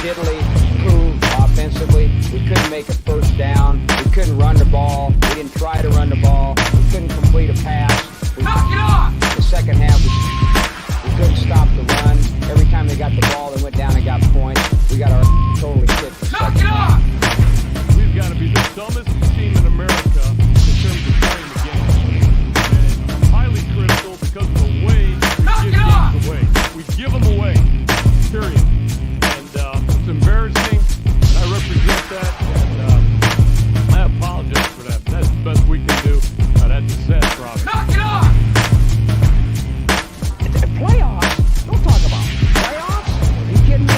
diddly poo offensively. We couldn't make a first down. We couldn't run the ball. We didn't try to run the ball. We couldn't complete a pass. Knock it off! The second half, we couldn't stop the run. Every time they got the ball, they went down and got points. We got our totally kicked. Knock it off! We've got to be the dumbest team in America in terms of playing the game. And I'm highly critical because of the way we give games away. We give them away, period. And it's embarrassing, and I represent that, and I apologize for that. That's the best we can do. That's a sad problem. Knock it off! Playoffs? Don't talk about playoffs. Are you kidding me?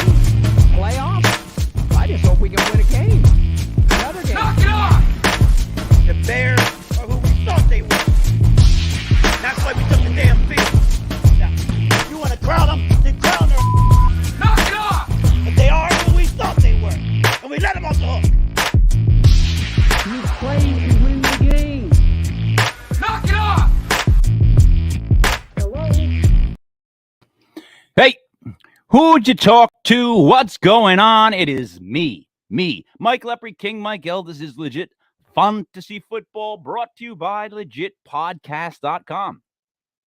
Playoffs? I just hope we can win a game. Another game. Knock it off! The Bears are who we thought they were. That's why we took the damn field. Now, if you want to crown them, then crown them. Knock it off! But they are who we thought they were. And we let them off the hook. You play to win the game. Knock it off! Hey, who'd you talk to? What's going on? It is me, Mike Lepre, King Mike L. This is Legit Fantasy Football, brought to you by LegitPodcast.com.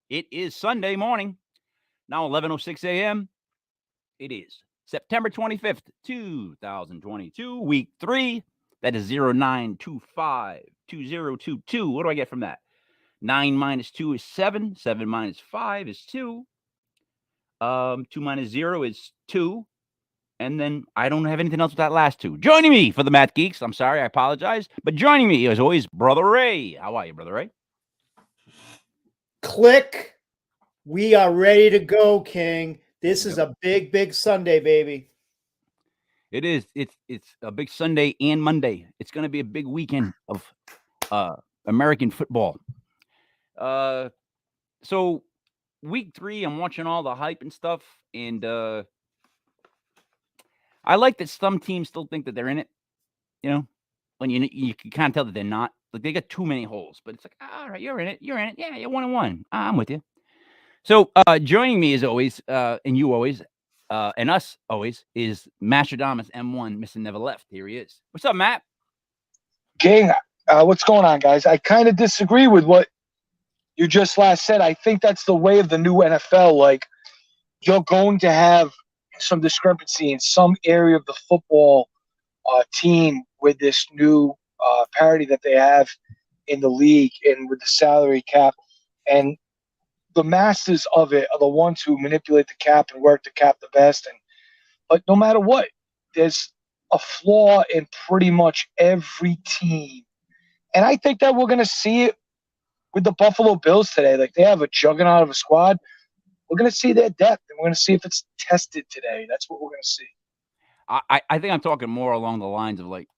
It is Sunday morning, now 11:06 a.m. It is September 25th, 2022, week 3. That is 09252022. What do I get from that? 9 minus 2 is 7. 7 minus 5 is 2. 2 minus 0 is 2. And then I don't have anything else with that last 2. Joining me for the Math Geeks, I'm sorry, I apologize. But joining me, as always, Brother Ray. How are you, Brother Ray? Click. We are ready to go, King. This is a big, big Sunday, baby. It is. It's a big Sunday and Monday. It's going to be a big weekend of American football. So week 3, I'm watching all the hype and stuff, and I like that some teams still think that they're in it. You know, when you can kind of tell that they're not. Like they got too many holes, but it's like, all right, you're in it. You're in it. Yeah, you're 1-1. I'm with you. So joining me as always, and you always, and us always, is Mastradamus M1, Mr. Never Left. Here he is. What's up, Matt? Gang, what's going on, guys? I kind of disagree with what you just last said. I think that's the way of the new NFL. Like, you're going to have some discrepancy in some area of the football team with this new parity that they have in the league and with the salary cap. And the masters of it are the ones who manipulate the cap and work the cap the best. But no matter what, there's a flaw in pretty much every team. And I think that we're going to see it with the Buffalo Bills today. Like, they have a juggernaut of a squad. We're going to see their depth, and we're going to see if it's tested today. That's what we're going to see. I think I'm talking more along the lines of, like,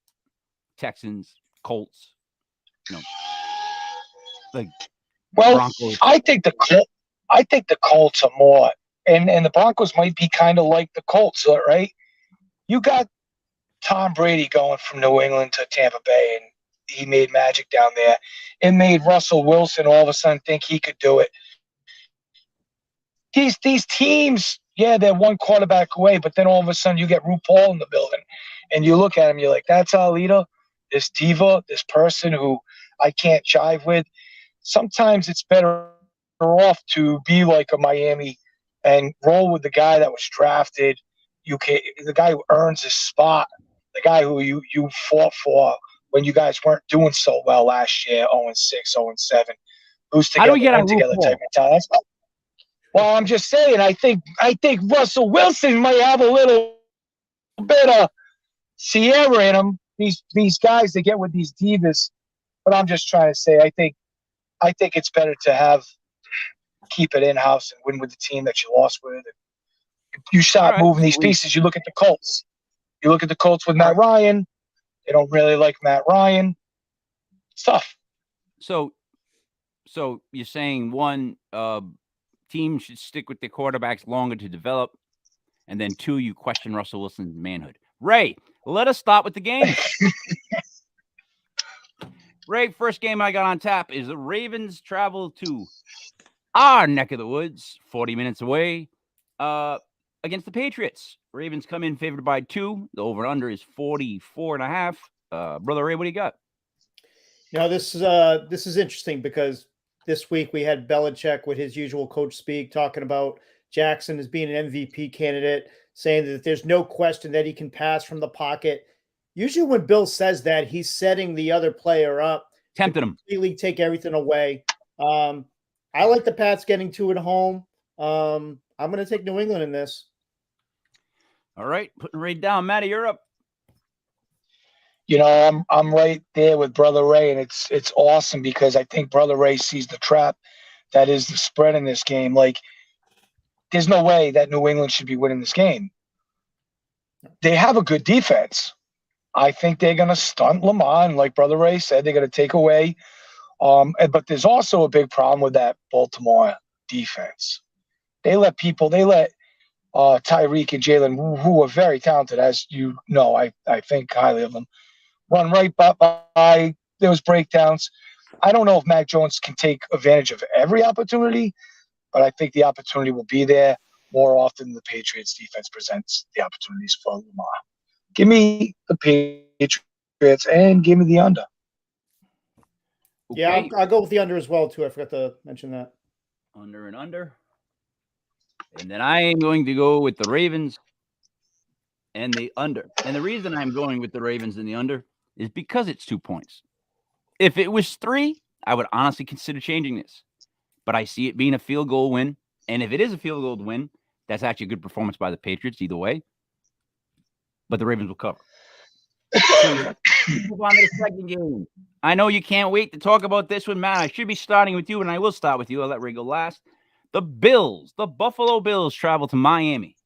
Texans, Colts, like Broncos. I think the Colts are more, and the Broncos might be kind of like the Colts, right? You got Tom Brady going from New England to Tampa Bay, and he made magic down there. It made Russell Wilson all of a sudden think he could do it. These teams, yeah, they're one quarterback away, but then all of a sudden you get RuPaul in the building, and you look at him, you're like, that's our leader, this diva, this person who I can't jive with. Sometimes it's better off to be like a Miami and roll with the guy that was drafted, the guy who earns his spot, the guy who you fought for when you guys weren't doing so well last year, 0-6, 0-7. Who's together, How do we get on together RuPaul? type of talent. Well, I'm just saying, I think Russell Wilson might have a little bit of Sierra in him. These guys that get with these divas, but I'm just trying to say, I think it's better to keep it in house and win with the team that you lost with. You start moving these pieces. You look at the Colts. You look at the Colts with Matt Ryan. They don't really like Matt Ryan. It's tough. So you're saying one, team should stick with their quarterbacks longer to develop, and then 2, you question Russell Wilson's manhood. Ray, let us start with the game. Ray, first game I got on tap is the Ravens travel to our neck of the woods, 40 minutes away. against the Patriots. Ravens come in favored by 2. The over-under is 44.5. Brother Ray, what do you got? Now, this is interesting because this week we had Belichick with his usual coach speak talking about Jackson as being an MVP candidate, saying that there's no question that he can pass from the pocket. Usually when Bill says that, he's setting the other player up. Tempted him. Completely take everything away. I like the Pats getting 2 at home. I'm going to take New England in this. All right, putting Ray down. Matty, you're up. You know, I'm right there with Brother Ray, and it's awesome because I think Brother Ray sees the trap that is the spread in this game. Like, there's no way that New England should be winning this game. They have a good defense. I think they're going to stunt Lamar, and like Brother Ray said, they're going to take away. But there's also a big problem with that Baltimore defense. They let Tyreek and Jalen, who are very talented, as you know, I think highly of them, run right by those breakdowns. I don't know if Mac Jones can take advantage of every opportunity, but I think the opportunity will be there more often than the Patriots defense presents the opportunities for Lamar. Give me the Patriots and give me the under. Okay. Yeah, I'll go with the under as well, too. I forgot to mention that. Under and under. And then I am going to go with the Ravens and the under. And the reason I'm going with the Ravens and the under is because it's 2 points. If it was 3, I would honestly consider changing this. But I see it being a field goal win. And if it is a field goal win, that's actually a good performance by the Patriots either way. But the Ravens will cover. So, move on to the second game. I know you can't wait to talk about this one, Matt. I should be starting with you, and I will start with you. I'll let Ray go last. The Buffalo Bills travel to Miami.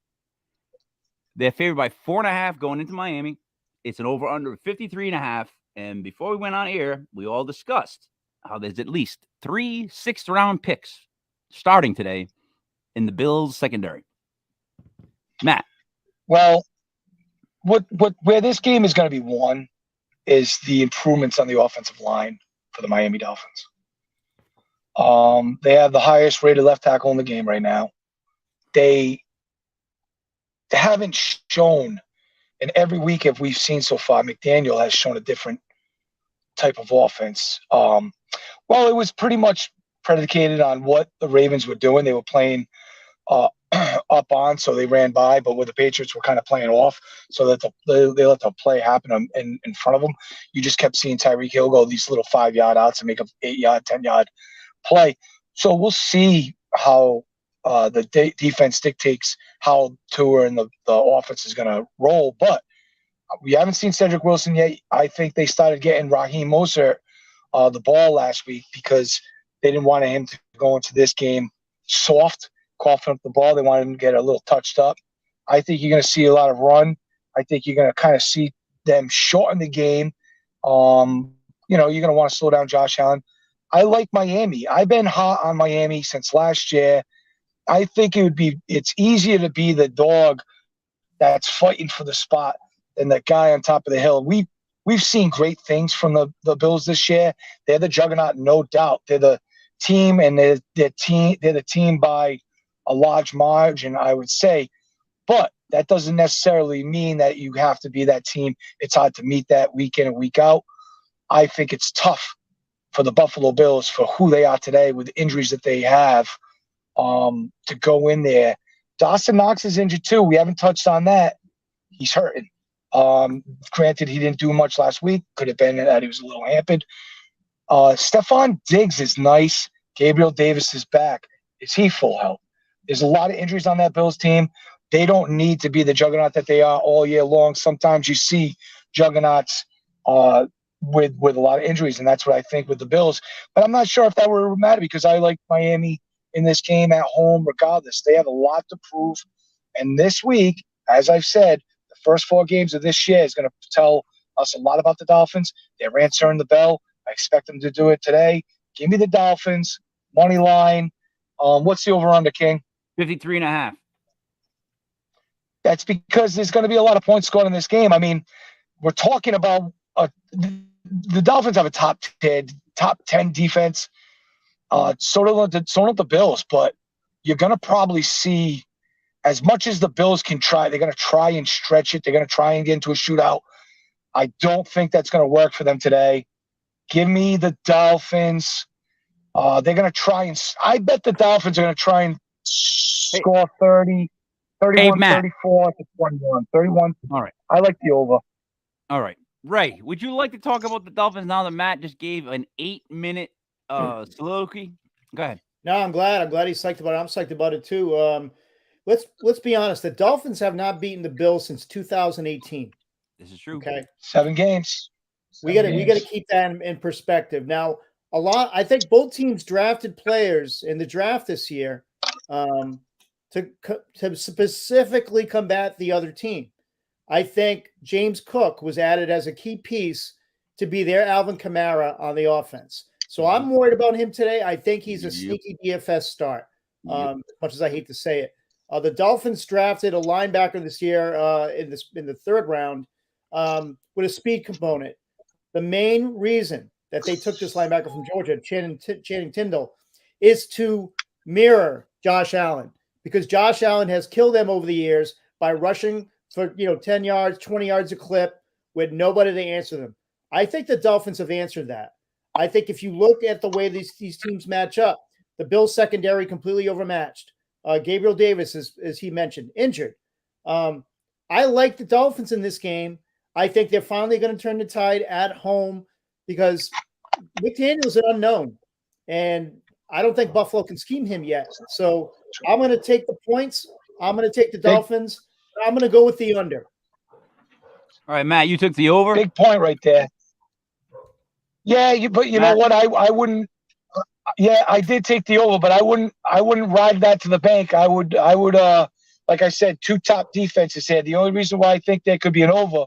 They're favored by 4.5 going into Miami. It's an over-under of 53.5. And before we went on air, we all discussed how there's at least 3 sixth-round picks starting today in the Bills secondary. Matt. Well, where this game is going to be won is the improvements on the offensive line for the Miami Dolphins. They have the highest rated left tackle in the game right now. They haven't shown, and every week if we've seen so far, McDaniel has shown a different type of offense. Well, it was pretty much predicated on what the Ravens were doing. They were playing up on, so they ran by, but with the Patriots were kind of playing off so that they let the play happen in front of them. You just kept seeing Tyreek Hill go these little 5-yard outs and make a 8-yard, 10-yard play. So we'll see how the defense dictates how Tua and the offense is going to roll. But we haven't seen Cedric Wilson yet. I think they started getting Raheem Mostert the ball last week because they didn't want him to go into this game soft, coughing up the ball. They wanted him to get a little touched up. I think you're going to see a lot of run. I think you're going to kind of see them shorten the game. You're going to want to slow down Josh Allen. I like Miami. I've been hot on Miami since last year. I think it's easier to be the dog that's fighting for the spot than the guy on top of the hill. We've seen great things from the Bills this year. They're the juggernaut, no doubt. They're the team, and they're the team by a large margin, I would say. But that doesn't necessarily mean that you have to be that team. It's hard to meet that week in and week out. I think it's tough for the Buffalo Bills for who they are today with the injuries that they have to go in there. Dawson Knox is injured too. We haven't touched on that. He's hurting. Granted, he didn't do much last week. Could have been that he was a little hampered. Stephon Diggs is nice. Gabriel Davis is back. Is he full health? There's a lot of injuries on that Bills team. They don't need to be the juggernaut that they are all year long. Sometimes you see juggernauts with a lot of injuries, and that's what I think with the Bills. But I'm not sure if that would matter because I like Miami in this game at home regardless. They have a lot to prove. And this week, as I've said, the first 4 games of this year is going to tell us a lot about the Dolphins. They're answering the bell. I expect them to do it today. Give me the Dolphins, money line. What's the over-under, King? 53.5. That's because there's going to be a lot of points scored in this game. I mean, we're talking about the Dolphins have a top 10 defense. So don't the Bills, but you're going to probably see as much as the Bills can try, they're going to try and stretch it. They're going to try and get into a shootout. I don't think that's going to work for them today. Give me the Dolphins. They're going to try and – I bet the Dolphins are going to try and score 30, 31, Matt. 34 to 21. 31. All right. I like the over. All right. Ray, would you like to talk about the Dolphins now that Matt just gave an 8-minute soliloquy? Go ahead. No, I'm glad. I'm glad he's psyched about it. I'm psyched about it too. Let's be honest. The Dolphins have not beaten the Bills since 2018. This is true. Okay, 7 games. we got to keep that in perspective. Now, I think both teams drafted players in the draft this year to specifically combat the other team. I think James Cook was added as a key piece to be their Alvin Kamara on the offense. So I'm worried about him today. I think he's a sneaky DFS start, as much as I hate to say it. The Dolphins drafted a linebacker this year in the third round with a speed component. The main reason that they took this linebacker from Georgia, Channing Tindall, is to mirror Josh Allen, because Josh Allen has killed them over the years by rushing for 10 yards, 20 yards a clip with nobody to answer them. I think the Dolphins have answered that. I think if you look at the way these teams match up, the Bills secondary completely overmatched. Gabriel Davis, as he mentioned, injured. I like the Dolphins in this game. I think they're finally going to turn the tide at home because McDaniel's an unknown, and I don't think Buffalo can scheme him yet. So I'm going to take the points. I'm going to take the Dolphins. I'm going to go with the under. All right, Matt, you took the over. Big point right there. Yeah, but you know what? I wouldn't. Yeah, I did take the over, but I wouldn't ride that to the bank. I would. Like I said, 2 top defenses here. The only reason why I think there could be an over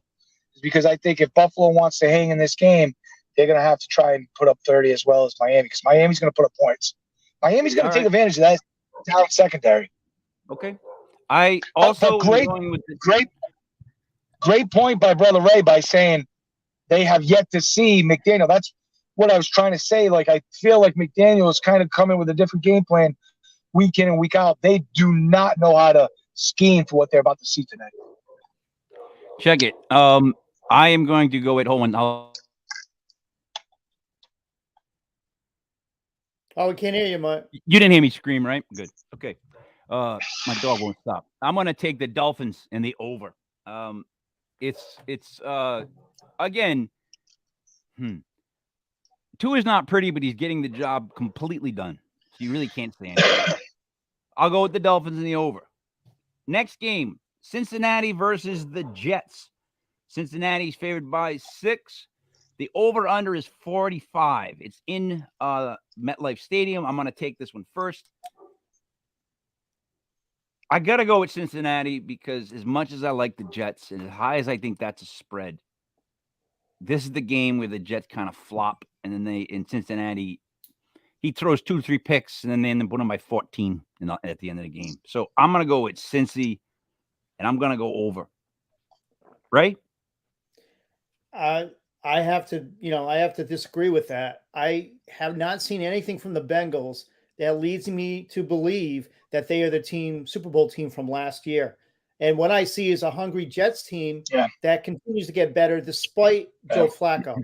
is because I think if Buffalo wants to hang in this game, they're going to have to try and put up 30 as well as Miami, because Miami's going to put up points. Miami's going to take advantage of that down secondary. Okay. I also great point by Brother Ray by saying they have yet to see McDaniel. That's what I was trying to say. Like, I feel like McDaniel is kind of coming with a different game plan week in and week out. They do not know how to scheme for what they're about to see tonight. Check it. I am going to go at home. We can't hear you, Mike. You didn't hear me scream, right? Good. Okay. My dog won't stop. I'm going to take the Dolphins and the over. It's again, Tua is not pretty, but he's getting the job completely done. So you really can't say anything. I'll go with the Dolphins and the over. Next game, Cincinnati versus the Jets. Cincinnati's favored by 6. The over-under is 45. It's in MetLife Stadium. I'm going to take this one first. I got to go with Cincinnati because as much as I like the Jets and as high as I think that's a spread, this is the game where the Jets kind of flop, and then in Cincinnati, he throws 2 or 3 picks, and then they end up winning by 14 at the end of the game. So I'm going to go with Cincy, and I'm going to go over. Right? I have to disagree with that. I have not seen anything from the Bengals that leads me to believe that they are the Super Bowl team from last year. And what I see is a hungry Jets team that continues to get better despite Joe Flacco.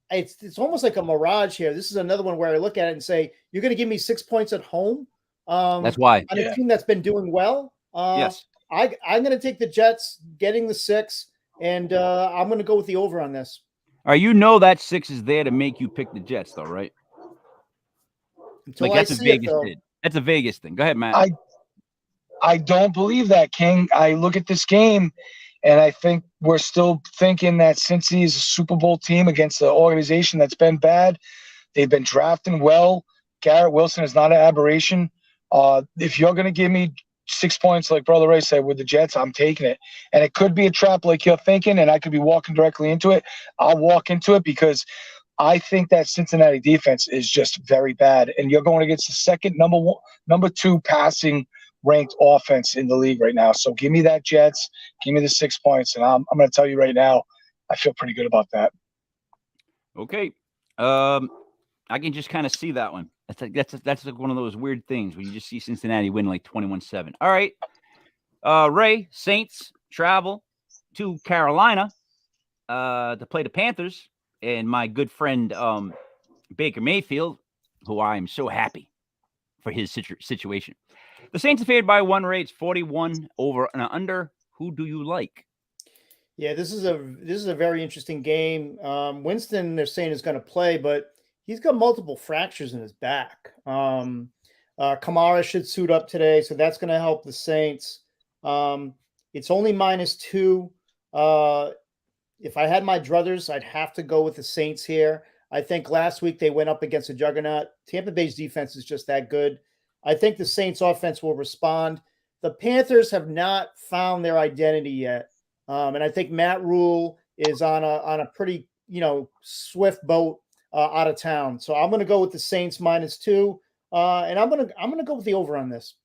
It's almost like a mirage here. This is another one where I look at it and say, you're going to give me 6 points at home? That's why. On a team that's been doing well? Yes. I'm going to take the Jets getting the 6, and I'm going to go with the over on this. All right, you know that 6 is there to make you pick the Jets, though, right? Until that's a Vegas thing. That's a Vegas thing. Go ahead, Matt. I don't believe that, King. I look at this game, and I think we're still thinking that Cincy is a Super Bowl team against an organization that's been bad. They've been drafting well. Garrett Wilson is not an aberration. If you're going to give me 6 points, like Brother Ray said, with the Jets, I'm taking it. And it could be a trap like you're thinking, and I could be walking directly into it. I'll walk into it because I think that Cincinnati defense is just very bad. And you're going against the second number 2 passing ranked offense in the league right now. So give me that Jets. Give me the 6 points. And I'm going to tell you right now, I feel pretty good about that. Okay. I can just kind of see that one. That's like one of those weird things where you just see Cincinnati win like 21-7. All right. Ray, Saints travel to Carolina to play the Panthers, and my good friend Baker Mayfield, who I am so happy for his situation. The Saints are favored by 1 rate. It's 41 over and under. Who do you like? Yeah, this is a very interesting game. Winston, they're saying, is going to play, but he's got multiple fractures in his back. Kamara should suit up today, so that's going to help the Saints. It's only -2. If I had my druthers, I'd have to go with the Saints here. I think last week they went up against a juggernaut. Tampa Bay's defense is just that good. I think the Saints offense will respond. The Panthers have not found their identity yet. And I think Matt Rule is on a pretty, swift boat out of town. So I'm going to go with the Saints -2. And I'm going to go with the over on this.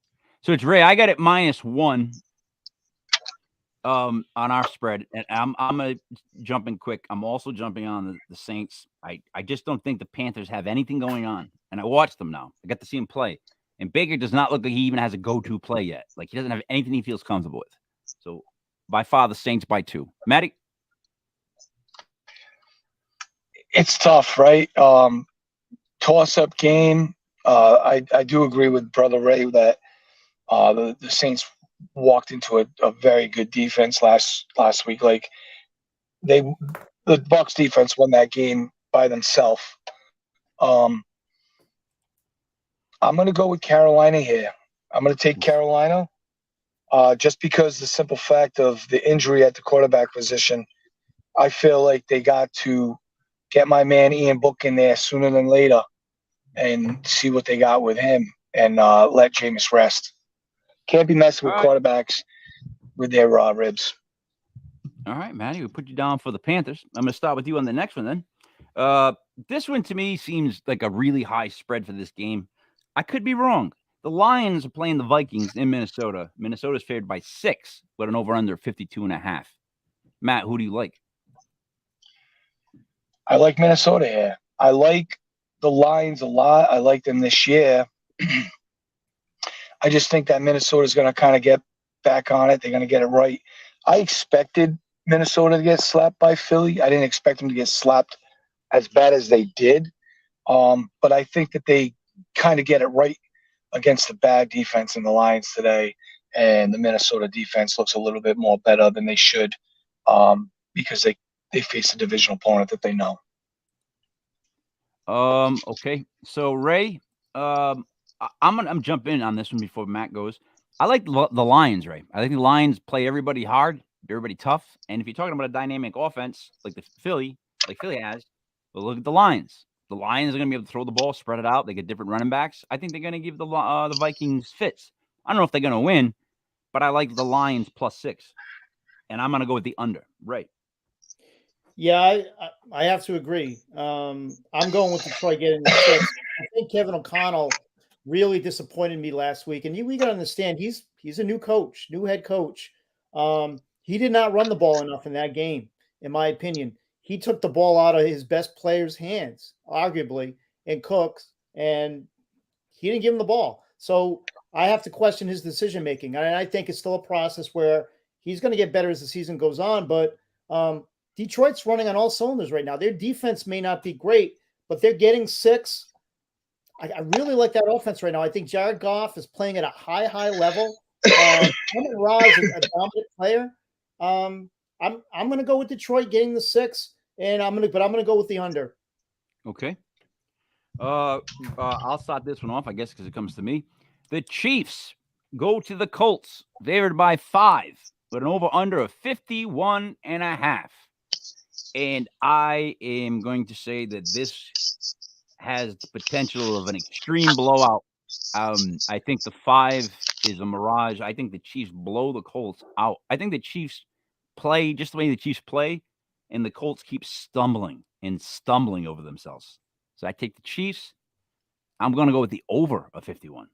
So it's Ray. I got it -1 on our spread, and I'm going to jump in quick. I'm also jumping on the Saints. I just don't think the Panthers have anything going on, and I watched them now. I got to see him play, and Baker does not look like he even has a go-to play yet. Like, he doesn't have anything he feels comfortable with. So by far, the Saints by 2. Matty? It's tough, right? Toss-up game. I do agree with Brother Ray that the Saints walked into a very good defense last week. Like, the Bucs defense won that game by themselves. I'm going to go with Carolina here. I'm going to take Carolina just because the simple fact of the injury at the quarterback position. I feel like they got to get my man Ian Book in there sooner than later and see what they got with him and let Jameis rest. Can't be messing with quarterbacks with their raw ribs. All right, Matty, we'll put you down for the Panthers. I'm going to start with you on the next one then. This one to me seems like a really high spread for this game. I could be wrong. The Lions are playing the Vikings in Minnesota. Minnesota's favored by 6 with an over-under 52.5. Matt, who do you like? I like Minnesota here. I like the Lions a lot. I like them this year. I just think that Minnesota is going to kind of get back on it. They're going to get it right. I expected Minnesota to get slapped by Philly. I didn't expect them to get slapped as bad as they did. But I think that they kind of get it right against the bad defense in the Lions today. And the Minnesota defense looks a little bit more better than they should because they face a divisional opponent that they know. Okay. So Ray, I'm jumping in on this one before Matt goes. I like the Lions, Ray. I think the Lions play everybody hard, everybody tough. And if you're talking about a dynamic offense like Philly has, well, look at the Lions. The Lions are going to be able to throw the ball, spread it out. They get different running backs. I think they're going to give the Vikings fits. I don't know if they're going to win, but I like the Lions +6. And I'm going to go with the under. Right. Yeah, I have to agree. I'm going with Detroit getting the 6. I think Kevin O'Connell really disappointed me last week. And we got to understand, he's a new coach, new head coach. He did not run the ball enough in that game, in my opinion. He took the ball out of his best player's hands, arguably, in Cooks, and he didn't give him the ball. So I have to question his decision-making. And I think it's still a process where he's going to get better as the season goes on. But Detroit's running on all cylinders right now. Their defense may not be great, but they're getting 6. I really like that offense right now. I think Jared Goff is playing at a high level. Raj is a dominant player. I'm going to go with Detroit getting the 6, and I'm going to go with the under. Okay. I'll start this one off, I guess, because it comes to me. The Chiefs go to the Colts, favored by 5, with an over-under of 51.5. And I am going to say that this has the potential of an extreme blowout. I think the 5 is a mirage. I think the Chiefs blow the Colts out. I think the Chiefs play just the way the Chiefs play, and the Colts keep stumbling over themselves. So I take the Chiefs. I'm going to go with the over of 51.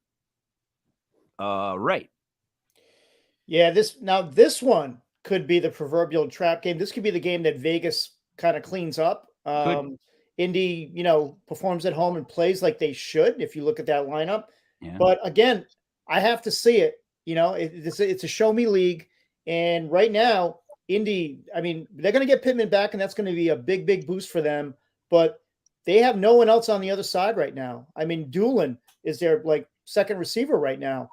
Right. Yeah, this one could be the proverbial trap game. This could be the game that Vegas kind of cleans up. Indy, performs at home and plays like they should, if you look at that lineup. Yeah. But again, I have to see it. It's a show me league. And right now, Indy, I mean, they're going to get Pittman back, and that's going to be a big, big boost for them. But they have no one else on the other side right now. I mean, Doolin is their second receiver right now.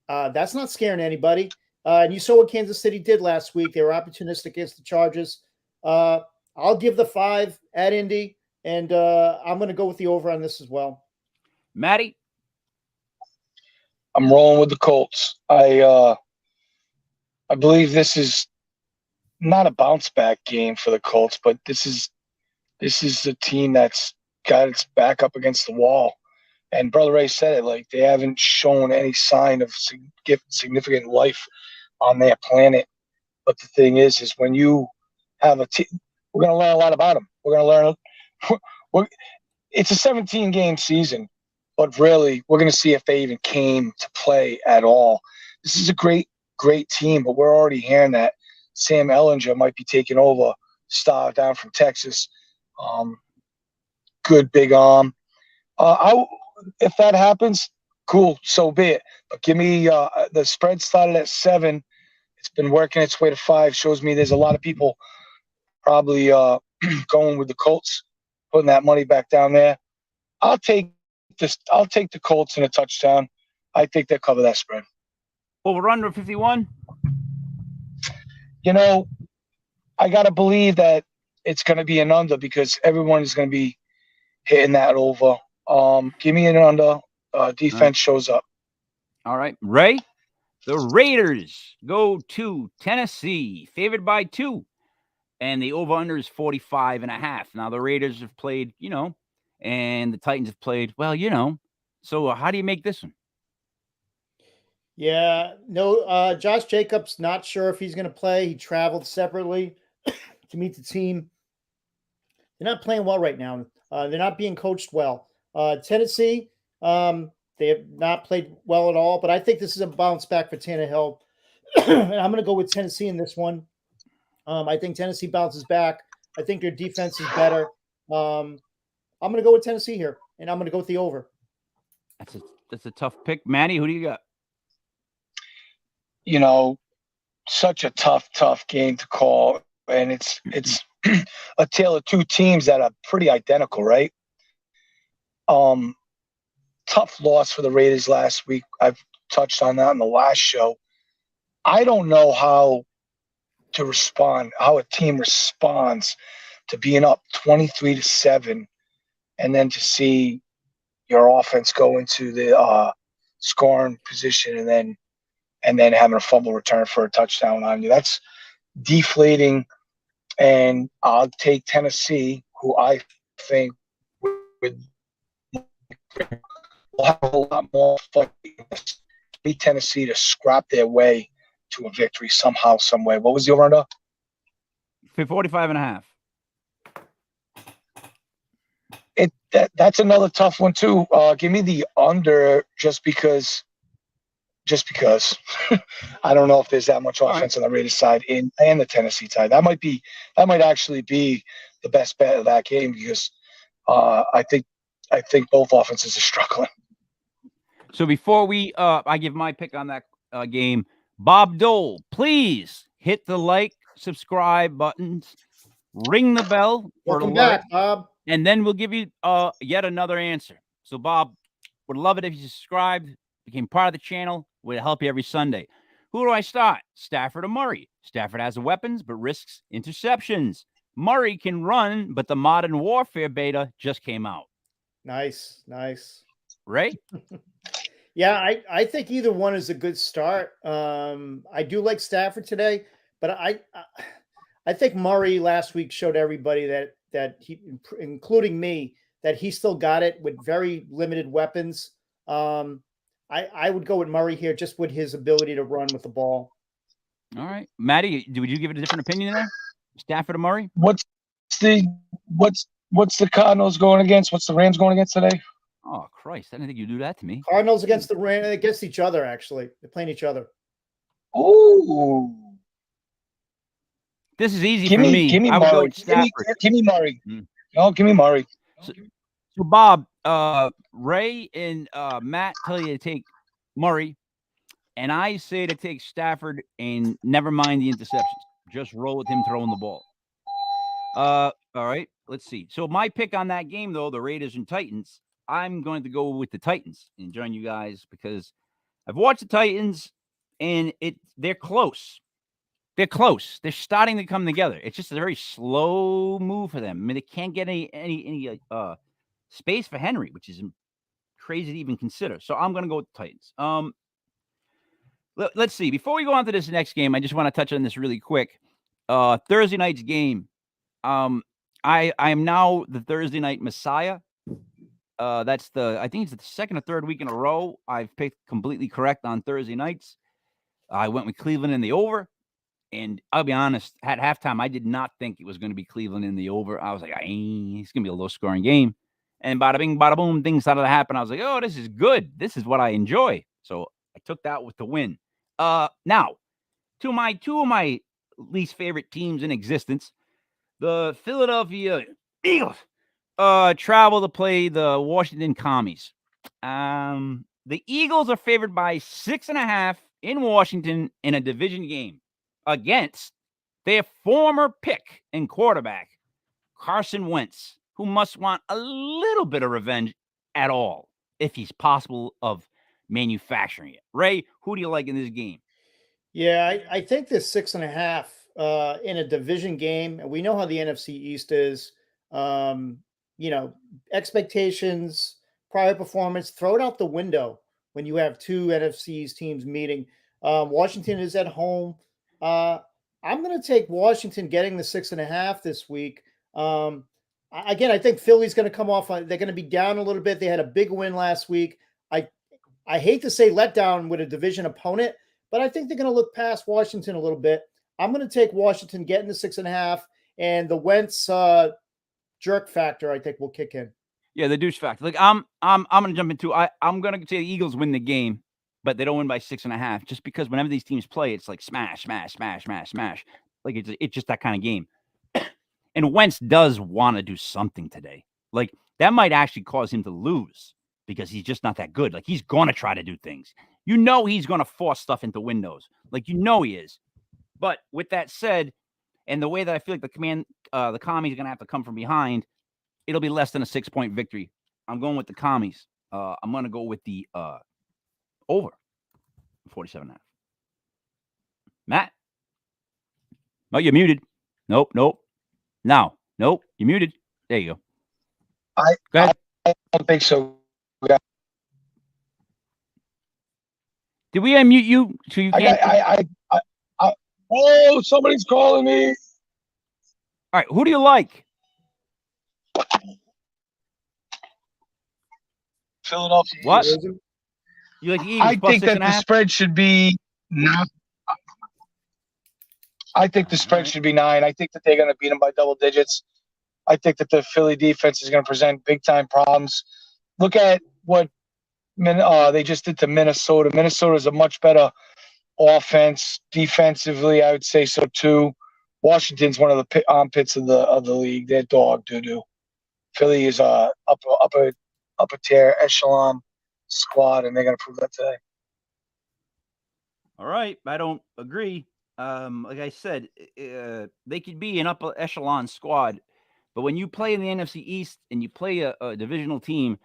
That's not scaring anybody. And you saw what Kansas City did last week. They were opportunistic against the Chargers. I'll give the 5 at Indy, and I'm going to go with the over on this as well. Matty? I'm rolling with the Colts. I believe this is not a bounce back game for the Colts, but this is a team that's got its back up against the wall. And Brother Ray said it, they haven't shown any sign of significant life on their planet. But the thing is when you have a team, we're going to learn a lot about them. We're going to learn. It's a 17-game season, but really, we're going to see if they even came to play at all. This is a great, great team, but we're already hearing that Sam Ehlinger might be taking over, star down from Texas. Good big arm. If that happens, cool, so be it. But give me the spread started at 7. It's been working its way to 5. Shows me there's a lot of people probably going with the Colts, putting that money back down there. I'll take the Colts in a touchdown. I think they'll cover that spread. Over under 51? I got to believe that it's going to be an under because everyone is going to be hitting that over. Give me an under. Defense shows up. All right. Ray? The Raiders go to Tennessee, favored by 2. And the over-under is 45.5. Now, the Raiders have played, and the Titans have played, So how do you make this one? Yeah, no, Josh Jacobs, not sure if he's going to play. He traveled separately to meet the team. They're not playing well right now. They're not being coached well. Tennessee, they have not played well at all, but I think this is a bounce back for Tannehill. And I'm going to go with Tennessee in this one. I think Tennessee bounces back. I think their defense is better. I'm going to go with Tennessee here, and I'm going to go with the over. That's a tough pick. Manny, who do you got? Such a tough game to call, and it's a tale of two teams that are pretty identical, right? Tough loss for the Raiders last week. I've touched on that in the last show. I don't know how a team responds to being up 23-7, and then to see your offense go into the scoring position and then having a fumble return for a touchdown on you. That's deflating, and I'll take Tennessee, who I think will have a lot more fight. Beat Tennessee to scrap their way to a victory somehow, some way. What was the over-under? 45.5. That's another tough one too. Give me the under just because I don't know if there's that much offense on the Raiders side and the Tennessee side. That might actually be the best bet of that game because I think both offenses are struggling. So before I give my pick on that game, Bob Dole, please hit the like, subscribe buttons, ring the bell for Welcome alert, back, Bob. and then we'll give you yet another answer. So Bob, would love it if you subscribed, became part of the channel. Would help you every Sunday. Who do I start? Stafford or Murray? Stafford has the weapons, but risks interceptions. Murray can run, but the Modern Warfare beta just came out. Nice. Right? Yeah, I think either one is a good start. I do like Stafford today, but I think Murray last week showed everybody that he, including me, that he still got it with very limited weapons. I would go with Murray here just with his ability to run with the ball. All right. Matty, would you give it a different opinion there? Stafford or Murray? What's the Cardinals going against? What's the Rams going against today? Oh, Christ. I didn't think you'd do that to me. Cardinals against the Rams, against each other, actually. They're playing each other. Oh. This is easy for me. Give me I would go Murray. with Stafford. Give me Murray. No, give me Murray. So Bob, Ray and Matt tell you to take Murray, and I say to take Stafford and never mind the interceptions. Just roll with him throwing the ball. All right, let's see. So my pick on that game, though, the Raiders and Titans, I'm going to go with the Titans and join you guys because I've watched the Titans and they're close. They're close. They're starting to come together. It's just a very slow move for them. I mean, they can't get any space for Henry, which is crazy to even consider. So I'm going to go with the Titans. Let's see. Before we go on to this next game, I just want to touch on this really quick. Thursday night's game. I am now the Thursday night messiah. I think it's the second or third week in a row I've picked completely correct on Thursday nights. I went with Cleveland in the over. And I'll be honest, at halftime, I did not think it was going to be Cleveland in the over. I was like, it's going to be a low-scoring game. And bada bing, bada boom, things started to happen. I was like, oh, this is good. This is what I enjoy. So I took that with the win. Now, two of my least favorite teams in existence, the Philadelphia Eagles travel to play the Washington Commies. The Eagles are favored by 6.5 in Washington in a division game against their former pick and quarterback, Carson Wentz, who must want a little bit of revenge at all, if he's possible of manufacturing it. Ray, who do you like in this game? Yeah, I think this 6.5 in a division game, and we know how the NFC East is. Expectations, prior performance, throw it out the window when you have two NFC East teams meeting. Washington is at home. I'm going to take Washington getting the 6.5 this week. I think Philly's going to come off. They're going to be down a little bit. They had a big win last week. I hate to say letdown with a division opponent, but I think they're going to look past Washington a little bit. I'm going to take Washington getting the 6.5, and the Wentz jerk factor I think will kick in. Yeah, the douche factor. Like I'm going to jump into. I'm going to say the Eagles win the game, but they don't win by 6.5. Just because whenever these teams play, it's like smash, smash, smash, smash, smash. Like it's just that kind of game. And Wentz does want to do something today. Like that might actually cause him to lose because he's just not that good. Like he's going to try to do things. You know he's going to force stuff into windows. Like you know he is. But with that said, and the way that I feel like the commies are going to have to come from behind, it'll be less than a 6-point victory. I'm going with the commies. I'm going to go with the over 47.5. Matt? Oh, you're muted. Nope. Now, nope, you're muted. There you go. Go ahead. I don't think so. Did we unmute you so you can't? Oh, somebody's calling me. All right, who do you like? Philadelphia. What? You like the Eagles? I think that the spread should be not. I think the spread should be 9. I think that they're going to beat them by double digits. I think that the Philly defense is going to present big-time problems. Look at what they just did to Minnesota. Minnesota is a much better offense. Defensively, I would say so too. Washington's one of the armpits of the league. They're dog doo-doo. Philly is a upper tier echelon squad, and they're going to prove that today. All right, I don't agree. Like I said, they could be an upper echelon squad, but when you play in the NFC East and you play a divisional team,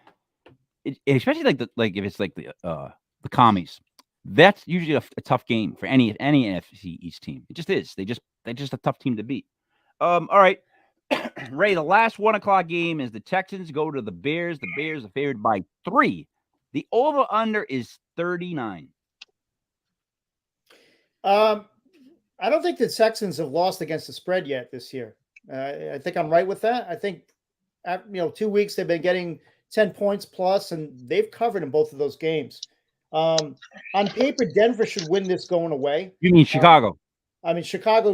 especially like if it's like the commies, that's usually a tough game for any NFC East team. It just is. They're just a tough team to beat. All right, Ray. The last 1:00 game is the Texans go to the Bears. The Bears are favored by 3. The over under is 39. I don't think the Texans have lost against the spread yet this year. I think I'm right with that. I think, 2 weeks they've been getting 10 points plus, and they've covered in both of those games. On paper, Denver should win this going away. You mean Chicago? Chicago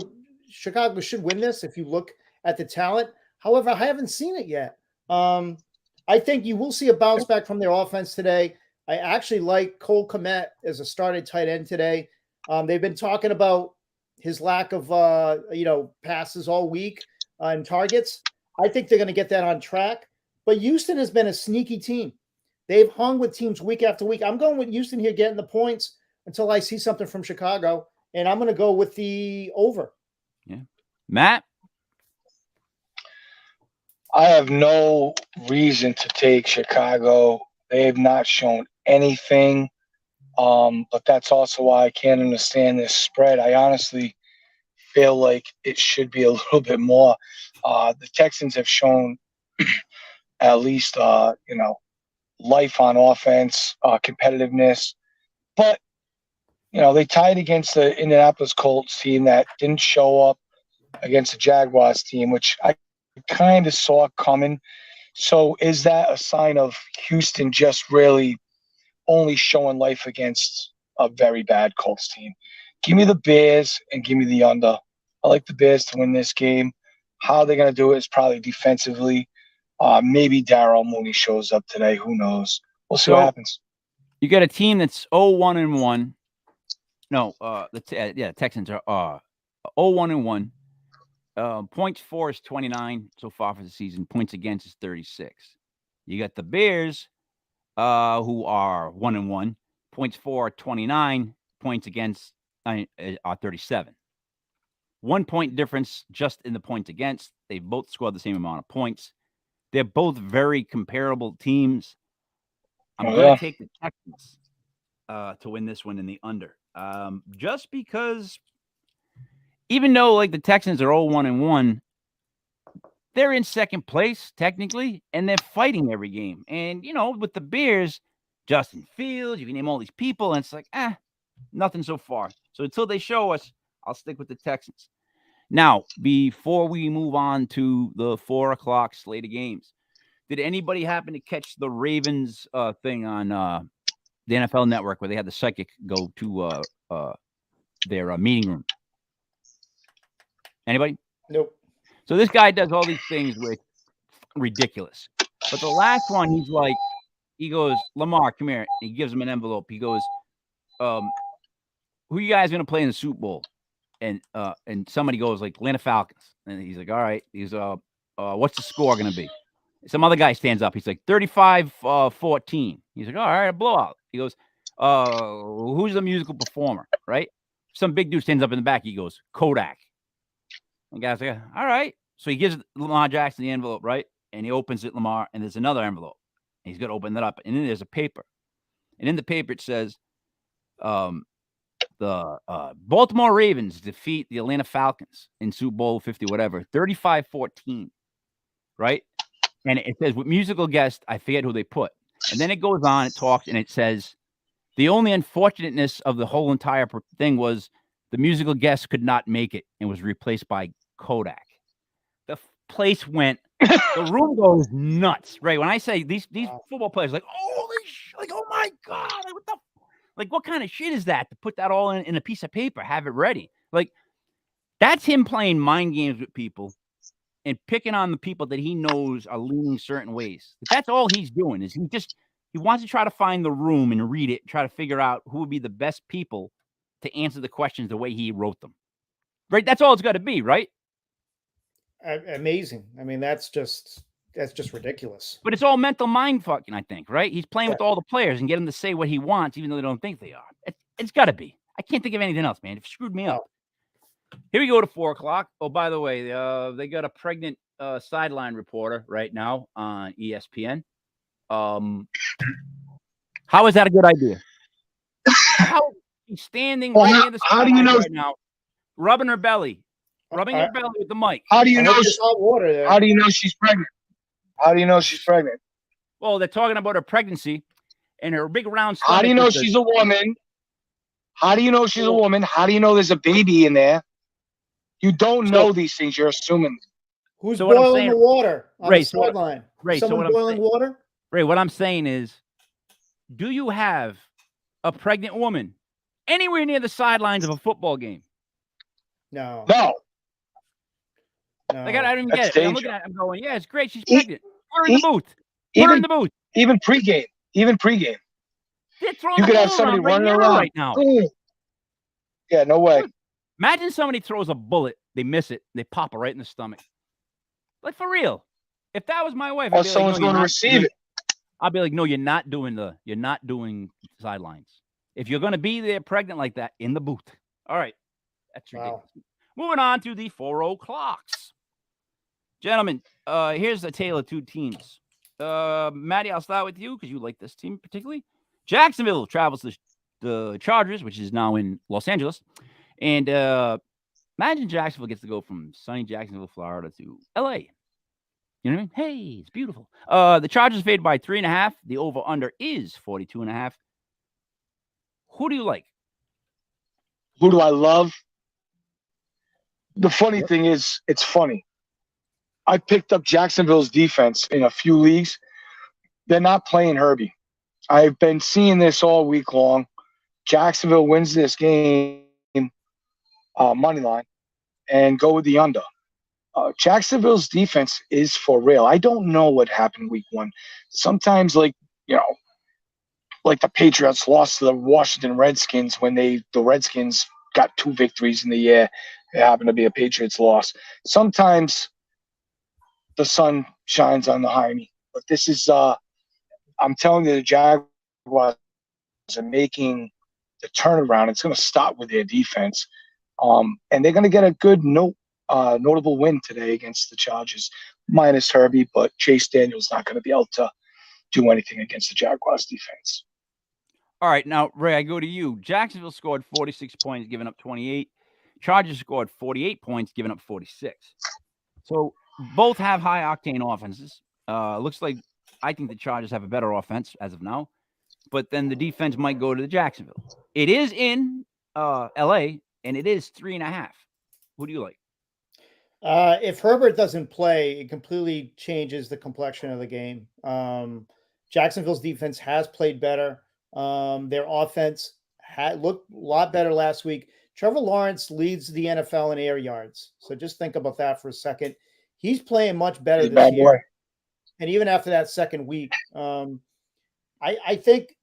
should win this if you look at the talent. However, I haven't seen it yet. I think you will see a bounce back from their offense today. I actually like Cole Kmet as a starting tight end today. They've been talking about his lack of, passes all week and targets. I think they're going to get that on track. But Houston has been a sneaky team. They've hung with teams week after week. I'm going with Houston here getting the points until I see something from Chicago, and I'm going to go with the over. Yeah. Matt? I have no reason to take Chicago. They have not shown anything, but that's also why I can't understand this spread. I honestly feel like it should be a little bit more. The Texans have shown at least, life on offense, competitiveness. But, they tied against the Indianapolis Colts team that didn't show up against the Jaguars team, which I kind of saw coming. So is that a sign of Houston just really only showing life against a very bad Colts team? Give me the Bears and give me the under. I like the Bears to win this game. How they're going to do it is probably defensively. Maybe Darryl Mooney shows up today. Who knows? We'll see what happens. You got a team that's 0-1-1. No, the Texans are 0-1-1. Points for is 29 so far for the season. Points against is 36. You got the Bears, who are 1-1. Points for 29. Points against are 37. 1 point difference just in the points against. They both scored the same amount of points. They're both very comparable teams. I'm going to take the Texans to win this one in the under. Just because, even though like the Texans are 0-1-1, they're in second place technically, and they're fighting every game. And with the Bears, Justin Fields, you can name all these people, and it's like, nothing so far. So until they show us, I'll stick with the Texans. Now, before we move on to the 4:00 slate of games, did anybody happen to catch the Ravens thing on the NFL Network where they had the psychic go to their meeting room? Anybody? Nope. So this guy does all these things with ridiculous. But the last one, he goes, Lamar, come here. He gives him an envelope. He goes, who you guys going to play in the Super Bowl? And somebody goes like Atlanta Falcons. And he's like, all right. He's what's the score going to be? Some other guy stands up. He's like 35-14. He's like, all right, a blowout. He goes, who's the musical performer? Right? Some big dude stands up in the back. He goes, Kodak. And the guy's like, all right. So he gives Lamar Jackson the envelope, right? And he opens it, Lamar, and there's another envelope. And he's going to open that up. And then there's a paper. And in the paper it says, the Baltimore Ravens defeat the Atlanta Falcons in Super Bowl 50, whatever, 35-14, right? And it says, with musical guest, I forget who they put. And then it goes on, it talks, and it says, the only unfortunateness of the whole entire thing was the musical guest could not make it and was replaced by Kodak. The place went, the room goes nuts, right? When I say these football players, like, oh my God, what kind of shit is that to put that all in a piece of paper, have it ready? Like, that's him playing mind games with people and picking on the people that he knows are leaning certain ways. That's all he's doing is he wants to try to find the room and read it, try to figure out who would be the best people to answer the questions the way he wrote them. Right? That's all it's got to be, right? Amazing. I mean, that's just ridiculous. But it's all mental mind fucking, I think, right? He's playing with all the players and get them to say what he wants, even though they don't think they are. It's got to be. I can't think of anything else, man. It screwed me up. Here we go to 4:00. Oh, by the way, they got a pregnant sideline reporter right now on ESPN. How is that a good idea? How she's standing right near the sideline right now, rubbing her belly with the mic. How do you know there's hot water there? How do you know she's pregnant? How do you know she's pregnant? Well, they're talking about her pregnancy and her big round stomach. How do you know she's a woman? How do you know she's a woman? How do you know there's a baby in there? You don't know these things. You're assuming. Who's boiling the water on the sideline? Someone boiling water? Ray, what I'm saying is, do you have a pregnant woman anywhere near the sidelines of a football game? No. Like, I don't even get it. I'm looking at it, I'm going, yeah, it's great. She's pregnant. Put her in the booth. Put her in the booth. Even pregame. You could have somebody running around right now. Yeah, no way. Imagine somebody throws a bullet, they miss it, they pop her right in the stomach. Like for real. If that was my wife, I'd Or be someone's like, no, going to receive it. I'd be like, no, you're not doing sidelines. If you're going to be there pregnant like that, in the booth. All right. That's ridiculous. Wow. Moving on to the 4:00 clocks. Gentlemen, here's a tale of two teams. Maddie, I'll start with you because you like this team particularly. Jacksonville travels to the Chargers, which is now in Los Angeles. And imagine Jacksonville gets to go from sunny Jacksonville, Florida to L.A. You know what I mean? Hey, it's beautiful. The Chargers favored by 3.5. The over-under is 42.5. Who do you like? Who do I love? The funny thing is, it's funny. I picked up Jacksonville's defense in a few leagues. They're not playing Herbie. I've been seeing this all week long. Jacksonville wins this game, money line, and go with the under. Jacksonville's defense is for real. I don't know what happened week one. Sometimes, like the Patriots lost to the Washington Redskins when the Redskins got 2 victories in the year. It happened to be a Patriots loss. Sometimes the sun shines on the hiney. But this is, I'm telling you, the Jaguars are making the turnaround. It's going to start with their defense. And they're going to get a good notable win today against the Chargers, minus Herbie, but Chase Daniel's not going to be able to do anything against the Jaguars defense. All right, now, Ray, I go to you. Jacksonville scored 46 points, giving up 28. Chargers scored 48 points, giving up 46. So both have high-octane offenses. Looks like I think the Chargers have a better offense as of now, but then the defense might go to the Jacksonville. It is in L.A., and it is 3.5. Who do you like? If Herbert doesn't play, it completely changes the complexion of the game. Jacksonville's defense has played better. Their offense looked a lot better last week. Trevor Lawrence leads the NFL in air yards. So just think about that for a second. He's playing much better this year. And even after that second week, I think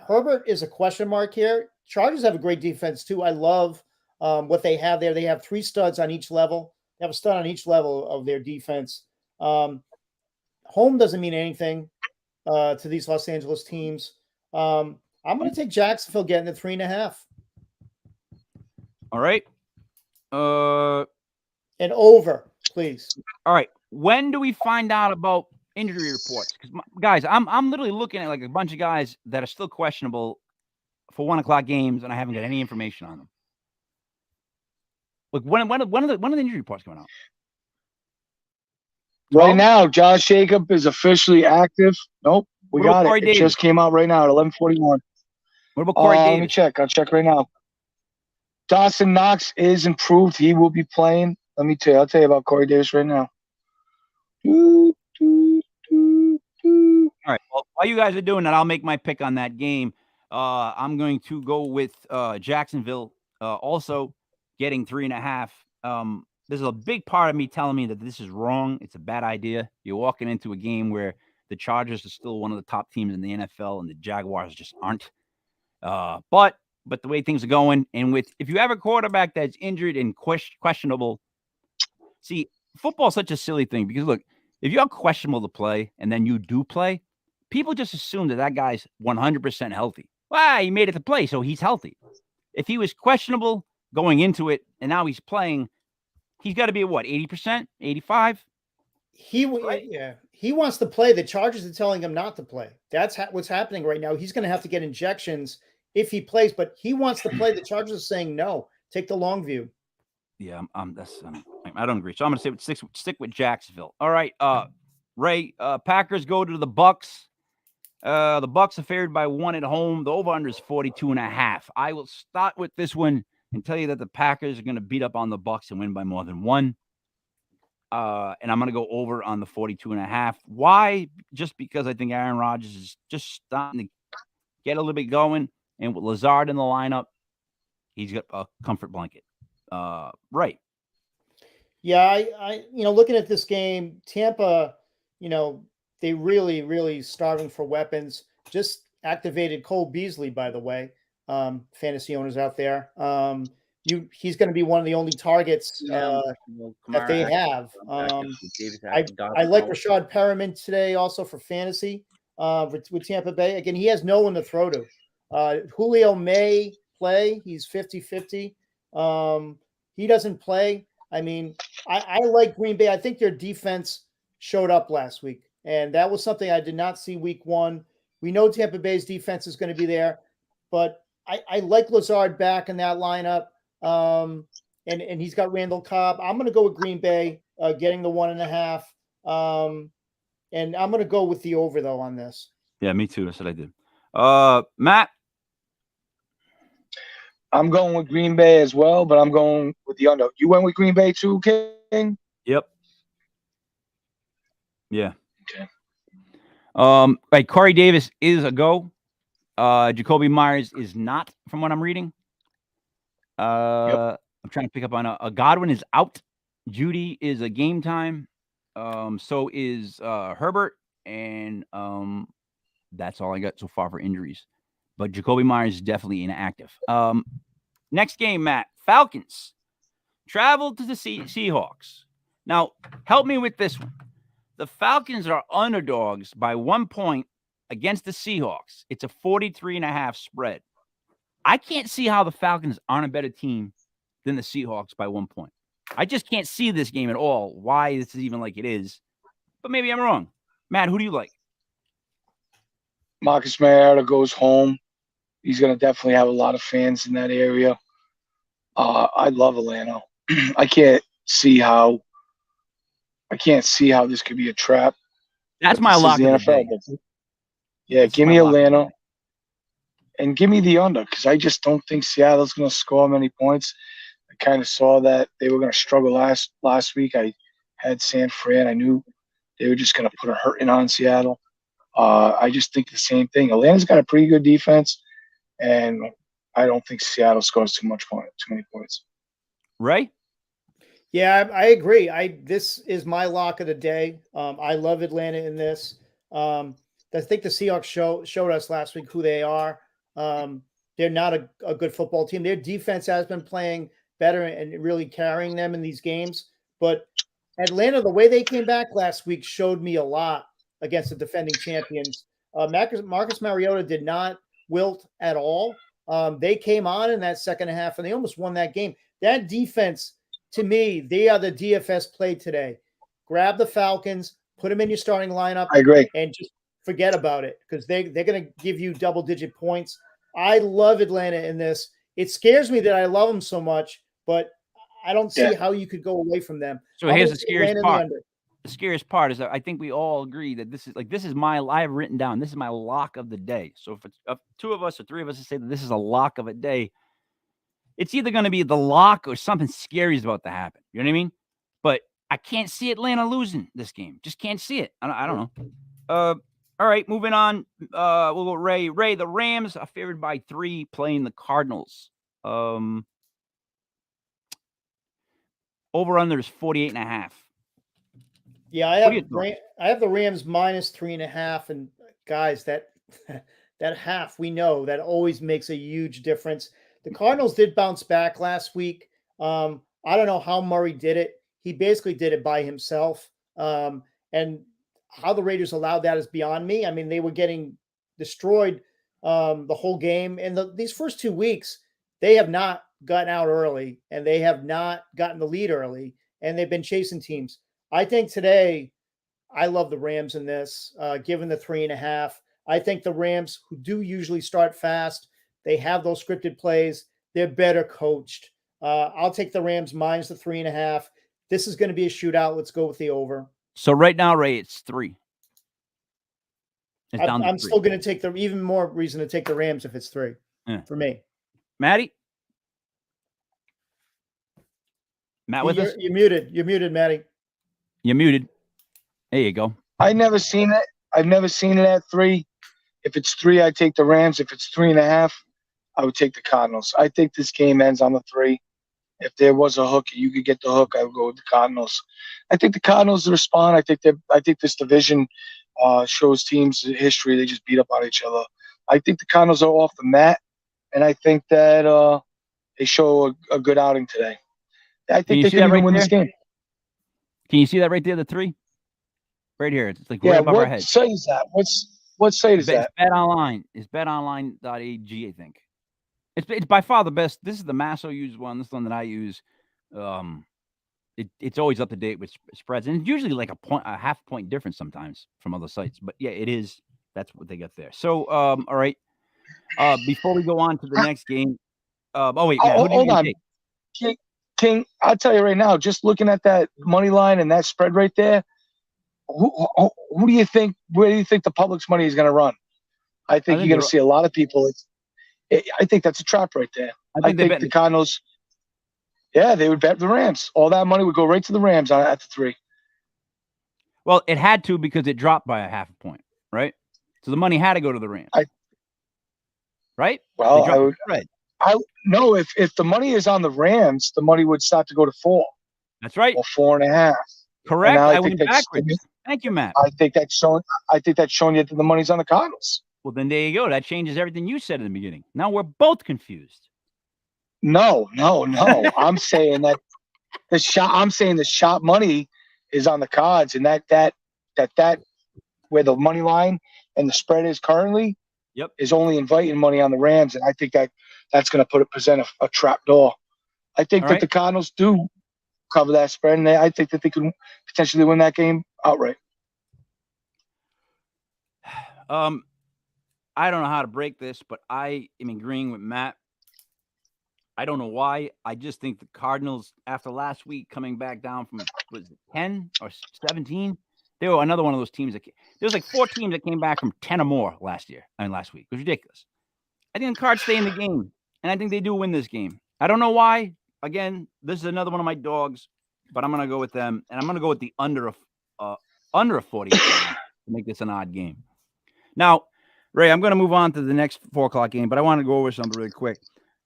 Herbert is a question mark here. Chargers have a great defense too. I love what they have there. They have 3 studs on each level. They have a stud on each level of their defense. Home doesn't mean anything to these Los Angeles teams. I'm going to take Jacksonville getting the 3.5. All right. And over, please. All right. When do we find out about injury reports? Because guys, I'm literally looking at like a bunch of guys that are still questionable for 1 o'clock games, and I haven't got any information on them. Like when are the injury reports coming out? Right now, Josh Jacob is officially active. Nope, we got it. It just came out right now at 11:41. What about Corey Davis? Let me check. I'll check right now. Dawson Knox is improved. He will be playing. Let me tell you. I'll tell you about Corey Davis right now. All right. Well, while you guys are doing that, I'll make my pick on that game. I'm going to go with Jacksonville. Also getting 3.5. There's a big part of me telling me that this is wrong. It's a bad idea. You're walking into a game where the Chargers are still one of the top teams in the NFL and the Jaguars just aren't. But the way things are going, and if you have a quarterback that's injured and questionable, see, football is such a silly thing because look, if you're questionable to play and then you do play, people just assume that guy's 100% healthy. Well, he made it to play, so he's healthy. If he was questionable going into it and now he's playing, he's got to be at what, 80%, 85%? He wants to play. The Chargers are telling him not to play. That's what's happening right now. He's going to have to get injections if he plays, but he wants to play. The Chargers are saying no. Take the long view. Yeah, I don't agree. So I'm going to stick with Jacksonville. All right, Ray. Packers go to the Bucks. The Bucks are favored by 1 at home. The over/under is 42.5. I will start with this one and tell you that the Packers are going to beat up on the Bucks and win by more than 1. And I'm going to go over on the 42.5. Why? Just because I think Aaron Rodgers is just starting to get a little bit going. And with Lazard in the lineup, he's got a comfort blanket. Right. Yeah, I looking at this game, Tampa, they really, really starving for weapons. Just activated Cole Beasley, by the way, fantasy owners out there. he's going to be one of the only targets that they have. I like Rashad Perriman today also for fantasy with Tampa Bay. Again, he has no one to throw to. Julio may play. He's 50-50. He doesn't play. I mean, I like Green Bay. I think their defense showed up last week, and that was something I did not see week one. We know Tampa Bay's defense is going to be there, but I like Lazard back in that lineup. And he's got Randall Cobb. I'm going to go with Green Bay getting the 1.5. And I'm going to go with the over, though, on this. Yeah, me too. That's what I did. Matt? I'm going with Green Bay as well, but I'm going with the under. You went with Green Bay too, King? Yep. Yeah. Okay. Right, Corey Davis is a go. Jacoby Myers is not, from what I'm reading. Yep. I'm trying to pick up on a Godwin is out. Judy is a game time. So is Herbert, and that's all I got so far for injuries. But Jacoby Myers is definitely inactive. Next game, Matt. Falcons traveled to the Seahawks. Now, help me with this one. The Falcons are underdogs by 1 point against the Seahawks. It's a 43.5 spread. I can't see how the Falcons aren't a better team than the Seahawks by 1 point. I just can't see this game at all, why this is even like it is. But maybe I'm wrong. Matt, who do you like? Marcus Mariota goes home. He's going to definitely have a lot of fans in that area. I love Atlanta. I can't see how this could be a trap. That's my lock of the day. Yeah, That's give me Atlanta. And give me the under, because I just don't think Seattle's going to score many points. I kind of saw that they were going to struggle last week. I had San Fran. I knew they were just going to put a hurting on Seattle. I just think the same thing. Atlanta's got a pretty good defense, and I don't think Seattle scores too many points. Ray? Yeah, I agree. This is my lock of the day. I love Atlanta in this. I think the Seahawks showed us last week who they are. They're not a good football team. Their defense has been playing better and really carrying them in these games. But Atlanta, the way they came back last week showed me a lot against the defending champions. Marcus Mariota did not wilt at all. They came on in that second half, and they almost won that game. That defense, to me, they are the DFS play today. Grab the Falcons, put them in your starting lineup. I agree. And just forget about it, because they're going to give you double-digit points. I love Atlanta in this. It scares me that I love them so much, but I don't see how you could go away from them. So here's the scariest part. The scariest part is that I think we all agree that this is I've written down, this is my lock of the day. So if it's two of us or three of us to say that this is a lock of a day, it's either going to be the lock or something scary is about to happen. You know what I mean? But I can't see Atlanta losing this game. Just can't see it. I don't know. All right, moving on. We'll go Ray. Ray, the Rams are favored by 3 playing the Cardinals. Over under is 48.5. Yeah, I have the Rams minus 3.5, and guys, that half, we know that always makes a huge difference. The Cardinals did bounce back last week. I don't know how Murray did it. He basically did it by himself. And how the Raiders allowed that is beyond me. I mean, they were getting destroyed the whole game. And these first 2 weeks, they have not gotten out early, and they have not gotten the lead early, and they've been chasing teams. I think today, I love the Rams in this, given the 3.5. I think the Rams, who do usually start fast, they have those scripted plays. They're better coached. I'll take the Rams minus the 3.5. This is going to be a shootout. Let's go with the over. So right now, Ray, it's 3. It's down to 3. I'm still going to take even more reason to take the Rams if it's 3 for me. Maddie? Matt with us? You're muted. You're muted, Maddie. You're muted. There you go. I've never seen it. I've never seen it at 3. If it's 3, I take the Rams. If it's 3.5, I would take the Cardinals. I think this game ends on the 3. If there was a hook, you could get the hook, I would go with the Cardinals. I think the Cardinals respond. I think this division shows teams history. They just beat up on each other. I think the Cardinals are off the mat, and I think that they show a good outing today. I Can think you they see can that even right win this there? game. Can you see that right there? The 3, right here. It's like right Yeah, above our what head. site is that? What site is It's that? Bet Online. It's betonline.ag, I think. It's by far the best. This is the Masso used one. This is the one that I use. It's always up to date with spreads, and it's usually like a half point difference sometimes from other sites. But yeah, it is. That's what they get there. So all right. Before we go on to the next game, oh wait, Matt, who do you Hold on, take? King. I'll tell you right now. Just looking at that money line and that spread right there, who do you think? Where do you think the public's money is going to run? I think you're going to see a lot of people. I think that's a trap right there. I think the Cardinals. Yeah, they would bet the Rams. All that money would go right to the Rams at the 3. Well, it had to because it dropped by a half a point, right? So the money had to go to the Rams. Right? Well, no. If the money is on the Rams, the money would start to go to 4. That's right. Or 4.5. Correct. I went backwards. Thank you, Matt. I think that's showing you that the money's on the Cardinals. Well, then there you go. That changes everything you said in the beginning. Now we're both confused. No. I'm saying that the shot money is on the Cards, and that where the money line and the spread is currently. Yep. Is only inviting money on the Rams, and I think that's going to present a trap door. I think that the Cardinals do cover that spread, and I think that they could potentially win that game outright. I don't know how to break this, but I am agreeing with Matt. I don't know why. I just think the Cardinals, after last week coming back down from 10 or 17, they were another one of those teams there was like 4 teams that came back from 10 or more last week. It was ridiculous. I think the Cards stay in the game, and I think they do win this game. I don't know why. Again, this is another one of my dogs, but I'm going to go with them, and I'm going to go with the under a 40 to make this an odd game. Now, Ray, I'm going to move on to the next 4 o'clock game, but I want to go over something really quick.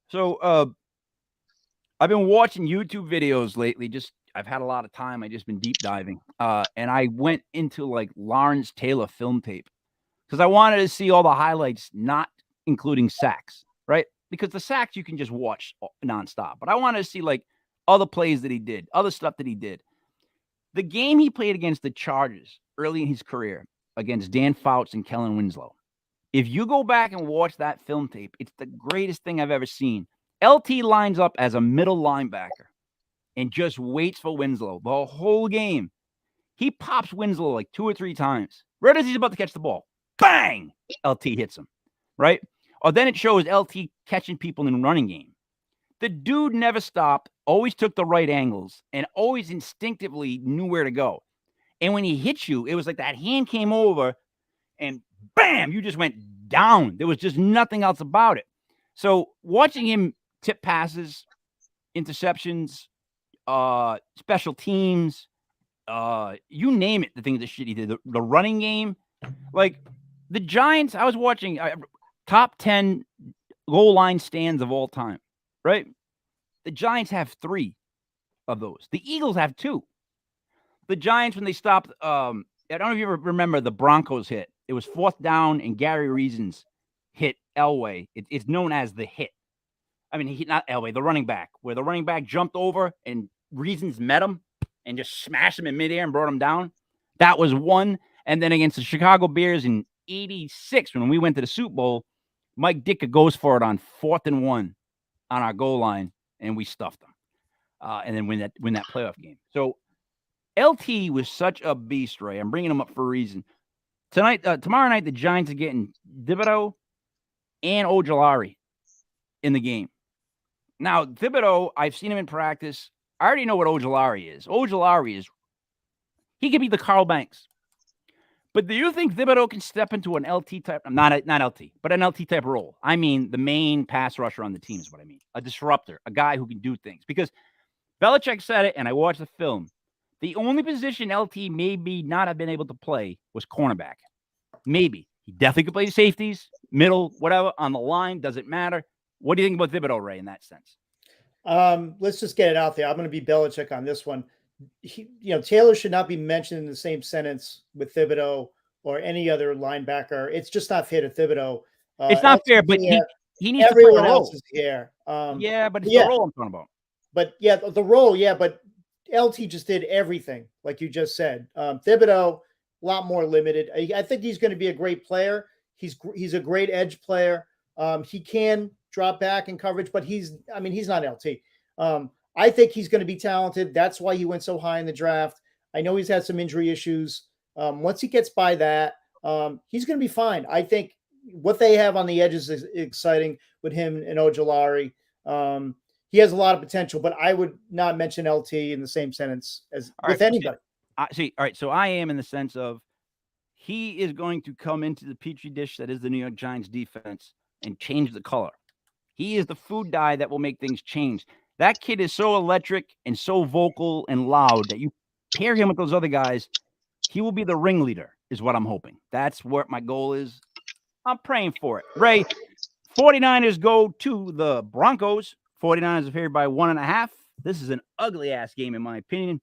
So I've been watching YouTube videos lately. I've had a lot of time. I've just been deep diving. And I went into like Lawrence Taylor film tape because I wanted to see all the highlights, not including sacks, right? Because the sacks you can just watch nonstop. But I wanted to see like other plays that he did, other stuff that he did. The game he played against the Chargers early in his career against Dan Fouts and Kellen Winslow. If you go back and watch that film tape, it's the greatest thing I've ever seen. LT lines up as a middle linebacker and just waits for Winslow the whole game. He pops Winslow like 2 or 3 times. Right as he's about to catch the ball, bang! LT hits him, right? Or then it shows LT catching people in the running game. The dude never stopped, always took the right angles, and always instinctively knew where to go. And when he hit you, it was like that hand came over and bam, you just went down. There was just nothing else about it. So watching him tip passes, interceptions, special teams, you name it, the things that shit he did, the running game, like the Giants, I was watching top 10 goal line stands of all time, right? The Giants have 3 of those. The Eagles have 2. The Giants, when they stopped, I don't know if you ever remember the Broncos hit. It was 4th down, and Gary Reasons hit Elway. It's known as the hit. I mean, not Elway, the running back, where the running back jumped over and Reasons met him and just smashed him in midair and brought him down. That was one. And then against the Chicago Bears in 86, when we went to the Super Bowl, Mike Ditka goes for it on 4th and 1 on our goal line, and we stuffed them. And then win that playoff game. So LT was such a beast, Ray. I'm bringing him up for a reason. Tomorrow night, the Giants are getting Thibodeau and Ojulari in the game. Now, Thibodeau, I've seen him in practice. I already know what Ojulari is. He could be the Carl Banks. But do you think Thibodeau can step into an LT type, not LT, but an LT type role? I mean, the main pass rusher on the team is what I mean. A disruptor, a guy who can do things. Because Belichick said it, and I watched the film. The only position LT maybe not have been able to play was cornerback. Maybe. He definitely could play the middle, whatever, on the line, doesn't matter. What do you think about Thibodeau, Ray, in that sense? Let's just get it out there. I'm going to be Belichick on this one. Taylor should not be mentioned in the same sentence with Thibodeau or any other linebacker. It's just not fair to Thibodeau. It's not fair, but he needs everyone to play else is here. Yeah, but it's yeah. the role I'm talking about. But yeah, the role, yeah, but LT just did everything, like you just said. Thibodeau, a lot more limited. I think he's going to be a great player. He's a great edge player. He can drop back in coverage, but he's not LT. I think he's going to be talented. That's why he went so high in the draft. I know he's had some injury issues. Once he gets by that, he's going to be fine. I think what they have on the edges is exciting with him and Ojulari. He has a lot of potential, but I would not mention LT in the same sentence as with anybody. All right. So I am in the sense of he is going to come into the petri dish that is the New York Giants defense and change the color. He is the food dye that will make things change. That kid is so electric and so vocal and loud that you pair him with those other guys, he will be the ringleader, is what I'm hoping. That's what my goal is. I'm praying for it. Ray, 49ers go to the Broncos. 49ers are favored by 1.5. This is an ugly-ass game, in my opinion.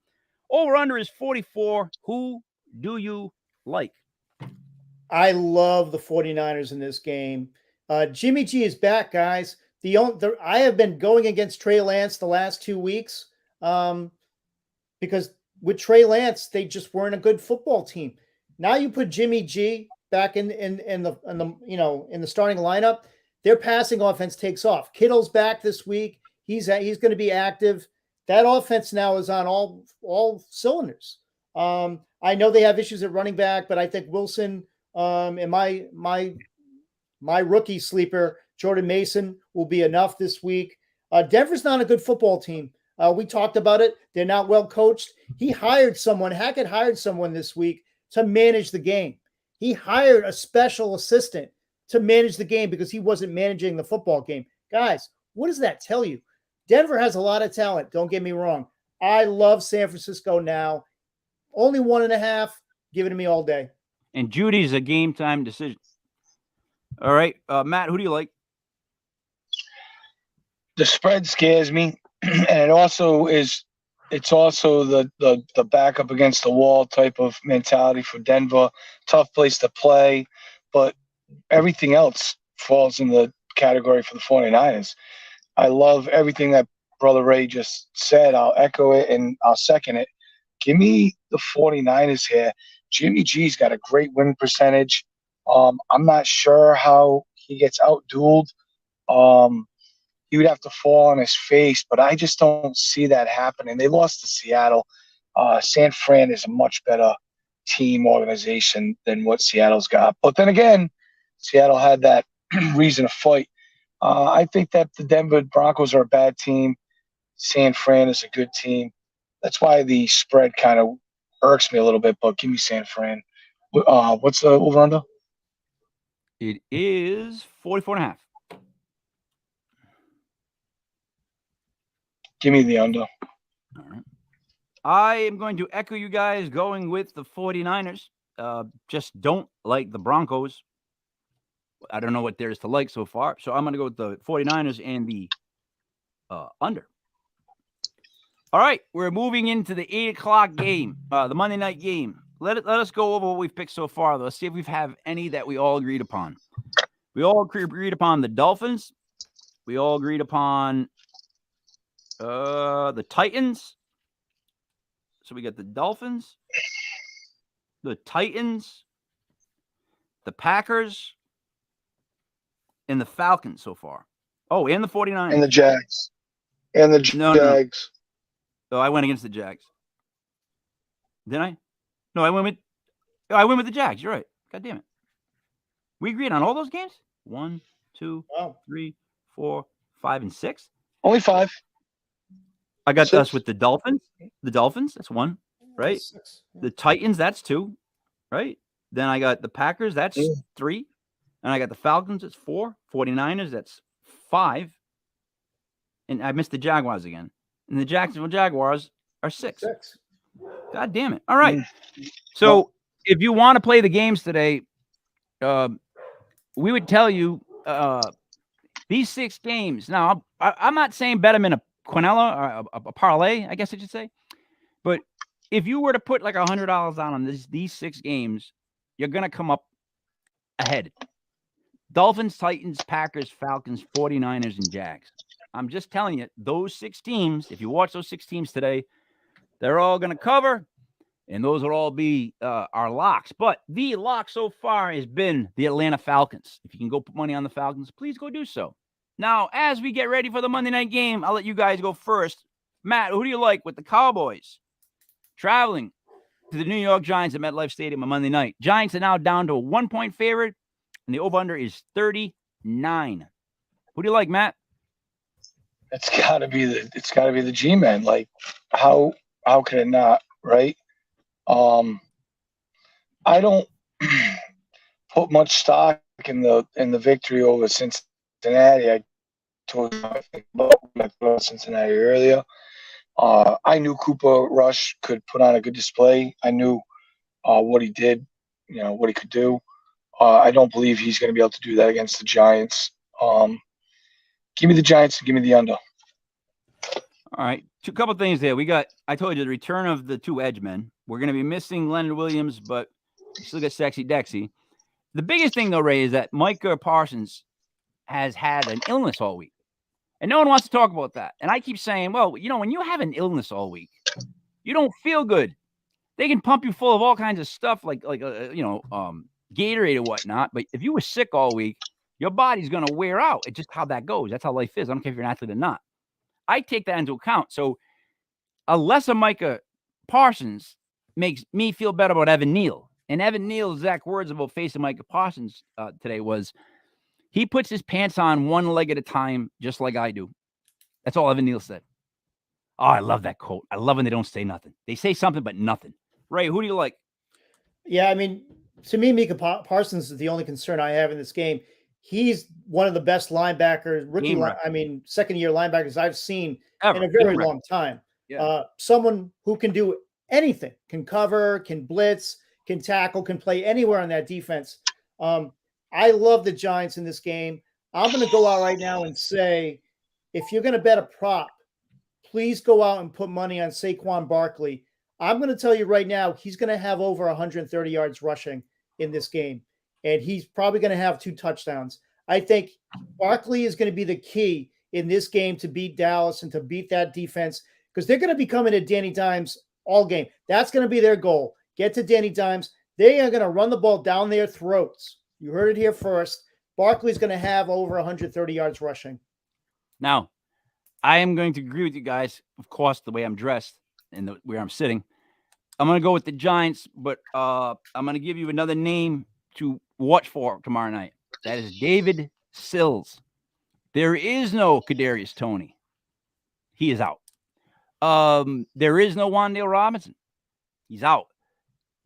Over-under is 44. Who do you like? I love the 49ers in this game. Jimmy G is back, guys. I have been going against Trey Lance the last 2 weeks because with Trey Lance, they just weren't a good football team. Now you put Jimmy G back in the starting lineup. Their passing offense takes off. Kittle's back this week. He's going to be active. That offense now is on all cylinders. I know they have issues at running back, but I think Wilson and my rookie sleeper Jordan Mason will be enough this week. Denver's not a good football team. We talked about it. They're not well coached. Hackett hired someone this week to manage the game. He hired a special assistant to manage the game because he wasn't managing the football game. Guys, what does that tell you? Denver has a lot of talent. Don't get me wrong. I love San Francisco now. Only 1.5. Give it to me all day. And Judy's a game time decision. All right. Matt, who do you like? The spread scares me. And it's also the back up against the wall type of mentality for Denver. Tough place to play. But everything else falls in the category for the 49ers. I love everything that Brother Ray just said. I'll echo it and I'll second it. Give me the 49ers here. Jimmy G's got a great win percentage. I'm not sure how he gets outdueled. He would have to fall on his face, but I just don't see that happening. They lost to Seattle. San Fran is a much better team organization than what Seattle's got. But then again, Seattle had that reason to fight. I think that the Denver Broncos are a bad team. San Fran is a good team. That's why the spread kind of irks me a little bit, but give me San Fran. What's the over-under? It is 44.5. Give me the under. All right. I am going to echo you guys going with the 49ers. Just don't like the Broncos. I don't know what there is to like so far. So I'm going to go with the 49ers and the under. All right. We're moving into the 8 o'clock game, the Monday night game. Let us go over what we've picked so far. Let's see if we have any that we all agreed upon. We all agreed upon the Dolphins. We all agreed upon the Titans. So we got the Dolphins, the Titans, the Packers, and the Falcons so far. Oh, and the 49ers. And the Jags. And the Jags. No, I went against the Jags. Didn't I? No, I went with the Jags. You're right. God damn it. We agreed on all those games? 1, 2, 3, 4, 5, and 6. Only 5. I got us with the Dolphins. The Dolphins, that's 1, right? 6. The Titans, that's 2, right? Then I got the Packers, that's 3. And I got the Falcons, that's 4. 49ers, that's 5. And I missed the Jaguars again. And the Jacksonville Jaguars are 6. God damn it. All right. So if you want to play the games today, we would tell you these 6 games. Now, I'm not saying bet them in a Quinella or a parlay, I guess I should say. But if you were to put like $100 down on these 6 games, you're going to come up ahead. Dolphins, Titans, Packers, Falcons, 49ers, and Jags. I'm just telling you, those 6 teams, if you watch those 6 teams today, they're all going to cover, and those will all be our locks. But the lock so far has been the Atlanta Falcons. If you can go put money on the Falcons, please go do so. Now, as we get ready for the Monday night game, I'll let you guys go first. Matt, who do you like with the Cowboys traveling to the New York Giants at MetLife Stadium on Monday night? Giants are now down to a 1-point favorite, and the over-under is 39. Who do you like, Matt? It's gotta be the G-men. Like, how could it not, right? I don't put much stock in the victory over Cincinnati. I told you I think about Cincinnati earlier. I knew Cooper Rush could put on a good display. I knew what he did, what he could do. I don't believe he's going to be able to do that against the Giants. Give me the Giants and give me the under. All right. A couple things there. I told you, the return of the 2 edge men. We're going to be missing Leonard Williams, but we still got Sexy Dexy. The biggest thing, though, Ray, is that Micah Parsons has had an illness all week. And no one wants to talk about that. And I keep saying, well, when you have an illness all week, you don't feel good. They can pump you full of all kinds of stuff like Gatorade or whatnot. But if you were sick all week, your body's going to wear out. It's just how that goes. That's how life is. I don't care if you're an athlete or not. I take that into account. So a lesser Micah Parsons makes me feel better about Evan Neal. And Evan Neal's exact words about facing Micah Parsons today was, he puts his pants on one leg at a time, just like I do. That's all Evan Neal said. Oh, I love that quote. I love when they don't say nothing. They say something, but nothing. Ray, who do you like? Yeah, I mean, to me, Micah Parsons is the only concern I have in this game. He's one of the best linebackers, second-year linebackers I've seen in a very long time. Yeah. Someone who can do anything, can cover, can blitz, can tackle, can play anywhere on that defense. I love the Giants in this game. I'm going to go out right now and say, if you're going to bet a prop, please go out and put money on Saquon Barkley. I'm going to tell you right now, he's going to have over 130 yards rushing in this game, and he's probably going to have 2 touchdowns. I think Barkley is going to be the key in this game to beat Dallas and to beat that defense, because they're going to be coming at Danny Dimes all game. That's going to be their goal. Get to Danny Dimes. They are going to run the ball down their throats. You heard it here first. Barkley's going to have over 130 yards rushing. Now, I am going to agree with you guys, of course, the way I'm dressed and where I'm sitting. I'm going to go with the Giants, but I'm going to give you another name to watch for tomorrow night. That is David Sills. There is no Kadarius Toney. He is out. There is no Wan'Dale Robinson. He's out.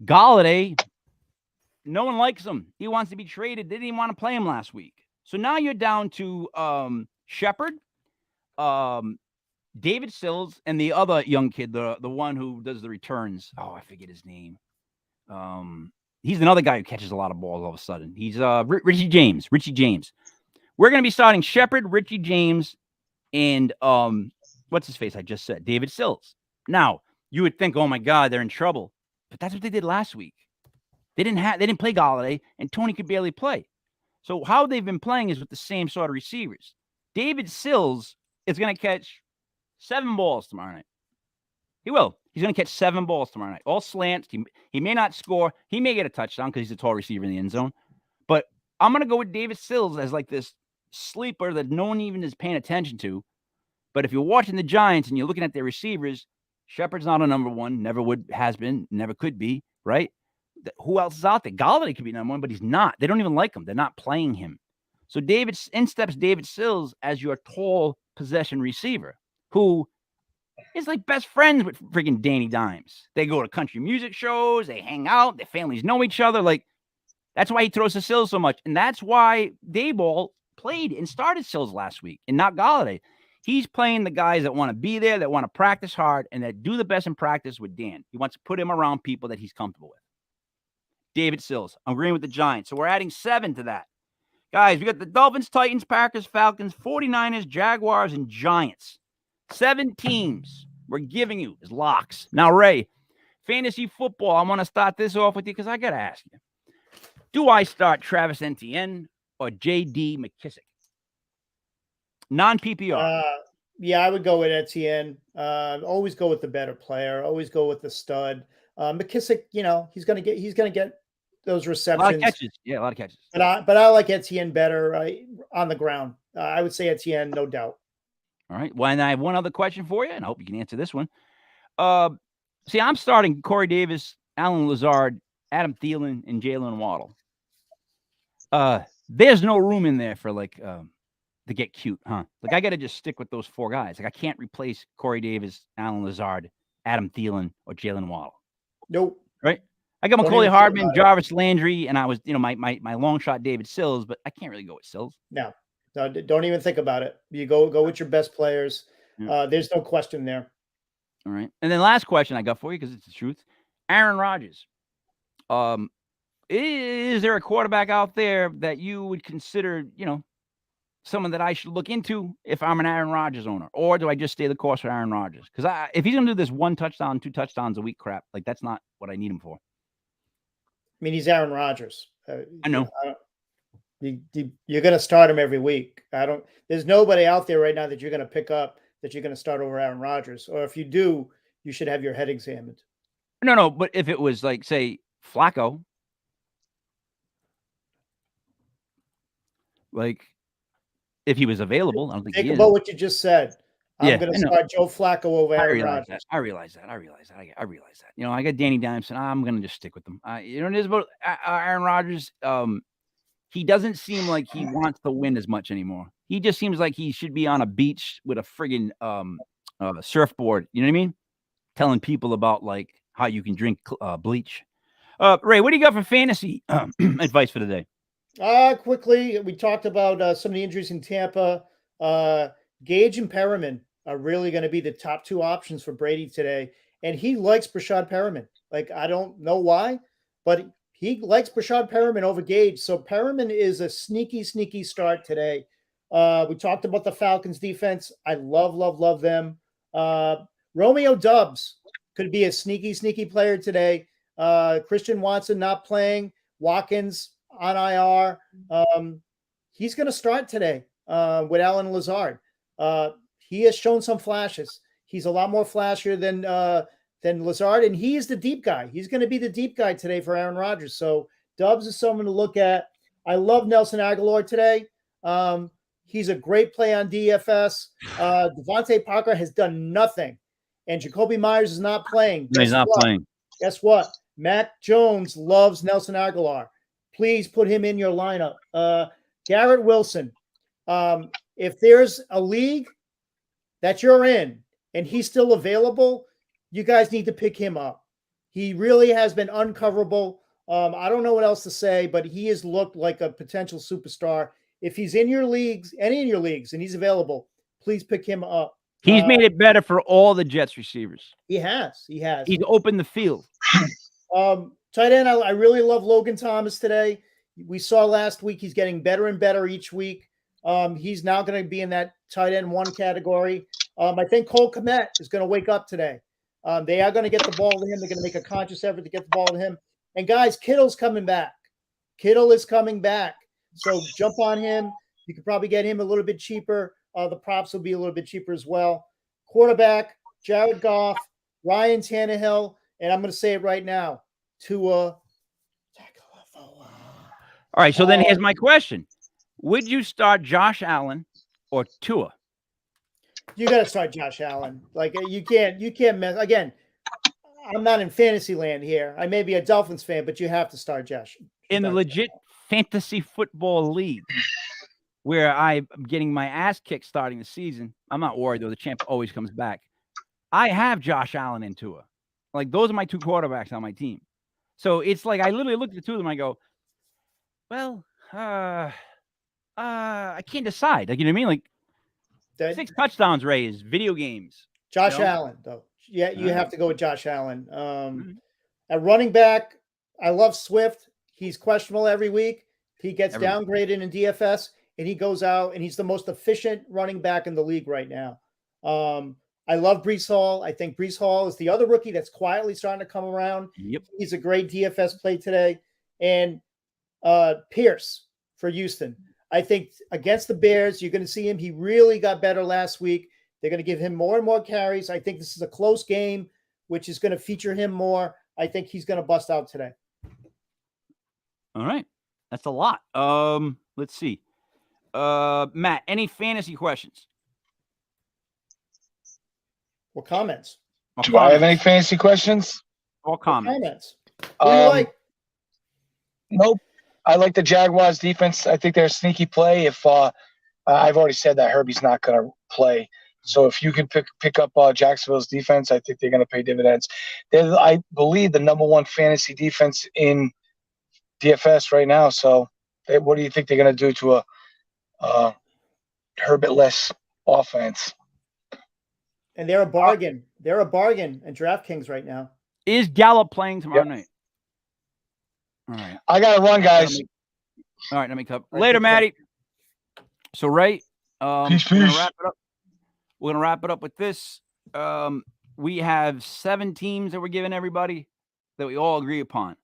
Golladay, no one likes him. He wants to be traded. They didn't even want to play him last week. So now you're down to Shepard, David Sills, and the other young kid, the one who does the returns. Oh, I forget his name. He's another guy who catches a lot of balls all of a sudden. He's Richie James. We're going to be starting Shepard, Richie James, and what's his face I just said? David Sills. Now, you would think, oh my God, they're in trouble. But that's what they did last week. They didn't play Golladay, and Toney could barely play. So how they've been playing is with the same sort of receivers. David Sills is going to catch 7 balls tomorrow night. He will. He's going to catch 7 balls tomorrow night. All slants. He may not score. He may get a touchdown because he's a tall receiver in the end zone. But I'm going to go with David Sills as like this sleeper that no one even is paying attention to. But if you're watching the Giants and you're looking at their receivers, Shepard's not a number 1. Never has been. Never could be. Right? Who else is out there? Golladay could be number 1, but he's not. They don't even like him. They're not playing him. So in steps David Sills as your tall possession receiver, who is like best friends with freaking Danny Dimes. They go to country music shows. They hang out. Their families know each other. Like, that's why he throws to Sills so much. And that's why Dayball played and started Sills last week and not Golladay. He's playing the guys that want to be there, that want to practice hard, and that do the best in practice with Dan. He wants to put him around people that he's comfortable with. David Sills. I'm agreeing with the Giants. So we're adding 7 to that. Guys, we got the Dolphins, Titans, Packers, Falcons, 49ers, Jaguars, and Giants. 7 teams we're giving you as locks. Now, Ray, fantasy football, I want to start this off with you because I got to ask you. Do I start Travis Etienne or J.D. McKissick? Non-PPR. Yeah, I would go with Etienne. Always go with the better player. Always go with the stud. McKissick, he's gonna get those A receptions. lot of catches. Yeah, a lot of catches. But I like Etienne better on the ground. I would say Etienne, no doubt. All right. Well, and I have one other question for you, and I hope you can answer this one. See, I'm starting Corey Davis, Alan Lazard, Adam Thielen, and Jalen Waddle. There's no room in there for to get cute, huh? Like I got to just stick with those four guys. Like I can't replace Corey Davis, Alan Lazard, Adam Thielen, or Jalen Waddle. Nope. Right? I got Don't Macaulay even think Hardman, about it. Jarvis Landry, and I was, my long shot David Sills, but I can't really go with Sills. No, don't even think about it. You go with your best players. Yeah. There's no question there. All right. And then last question I got for you, because it's the truth. Aaron Rodgers. Is there a quarterback out there that you would consider, someone that I should look into if I'm an Aaron Rodgers owner? Or do I just stay the course for Aaron Rodgers? Because if he's going to do this 1 touchdown, 2 touchdowns a week crap, that's not what I need him for. I mean, he's Aaron Rodgers. I know. You're going to start him every week. There's nobody out there right now that you're going to pick up that you're going to start over Aaron Rodgers. Or if you do, you should have your head examined. No. But if it was like, say, Flacco, like if he was available, I don't think Think he is. about what you just said. Yeah, I'm going I to know. start Joe Flacco over I Aaron realize Rodgers. that. I realize that. I got Danny Dimes, and I'm going to just stick with them. You know what it is about Aaron Rodgers? He doesn't seem like he wants to win as much anymore. He just seems like he should be on a beach with a friggin' surfboard. You know what I mean? Telling people about like how you can drink bleach. Ray, what do you got for fantasy advice for the day? Quickly, we talked about some of the injuries in Tampa. Gage and Perriman are really going to be the top 2 options for Brady today. And he likes Brashad Perriman. Like, I don't know why, but he likes Brashad Perriman over Gage. So Perriman is a sneaky start today. We talked about the Falcons defense. I love them. Romeo Doubs could be a sneaky player today. Christian Watson not playing. Watkins on IR. He's going to start today with Alan Lazard. He has shown some flashes. He's a lot more flashier than Lazard, and he is the deep guy. He's going to be the deep guy today for Aaron Rodgers. So Doubs is someone to look at. I love Nelson Aguilar today. He's a great play on DFS. Devontae Parker has done nothing, and Jacoby Myers is not playing. No, he's not playing. Guess what? Mac Jones loves Nelson Aguilar. Please put him in your lineup. Garrett Wilson. If there's a league that you're in and he's still available, you guys need to pick him up. He really has been uncoverable. I don't know what else to say, but he has looked like a potential superstar. If he's in your leagues, any of your leagues, and he's available, please pick him up. He's made it better for all the Jets receivers. He has. He's opened the field. Tight end, I really love Logan Thomas today. We saw last week he's getting better and better each week. He's now going to be in that tight end 1 category. I think Cole Kmet is going to wake up today. They are going to get the ball to him. They're going to make a conscious effort to get the ball to him. And guys, Kittle's coming back. Kittle is coming back. So jump on him. You could probably get him a little bit cheaper. The props will be a little bit cheaper as well. Quarterback, Jared Goff, Ryan Tannehill, and I'm going to say it right now, Tua. All right, so then here's my question. Would you start Josh Allen or Tua? You got to start Josh Allen. Like you can't mess. Again, I'm not in fantasy land here. I may be a Dolphins fan, but you have to start Josh. In the legit fantasy football league where I'm getting my ass kicked starting the season, I'm not worried though. The champ always comes back. I have Josh Allen and Tua. Like those are my 2 quarterbacks on my team. So it's like I literally look at the 2 of them. I go, well, I can't decide. Like, you know what I mean? Like 6 touchdowns, Ray, is video games. Josh Allen, though. Yeah, you have to go with Josh Allen. At running back, I love Swift. He's questionable every week. He gets downgraded in DFS, and he goes out, and he's the most efficient running back in the league right now. I love Breece Hall. I think Breece Hall is the other rookie that's quietly starting to come around. Yep. He's a great DFS play today. And Pierce for Houston. I think against the Bears, you're going to see him. He really got better last week. They're going to give him more and more carries. I think this is a close game, which is going to feature him more. I think he's going to bust out today. All right. That's a lot. Let's see. Matt, any fantasy questions? Or comments? Do I have any fantasy questions? Or comments? Who do you like? Nope. I like the Jaguars defense. I think they're a sneaky play. If I've already said that Herbie's not going to play, so if you can pick up Jacksonville's defense, I think they're going to pay dividends. They're, I believe, the number one fantasy defense in DFS right now. So, what do you think they're going to do to a Herbert-less offense? And they're a bargain. They're a bargain in DraftKings right now. Is Gallup playing tomorrow night? All right. I got to run, guys. All right, let me cut. Later, Matty. So, right, peace. We're gonna wrap it up. We're gonna wrap it up with this. We have 7 teams that we're giving everybody that we all agree upon.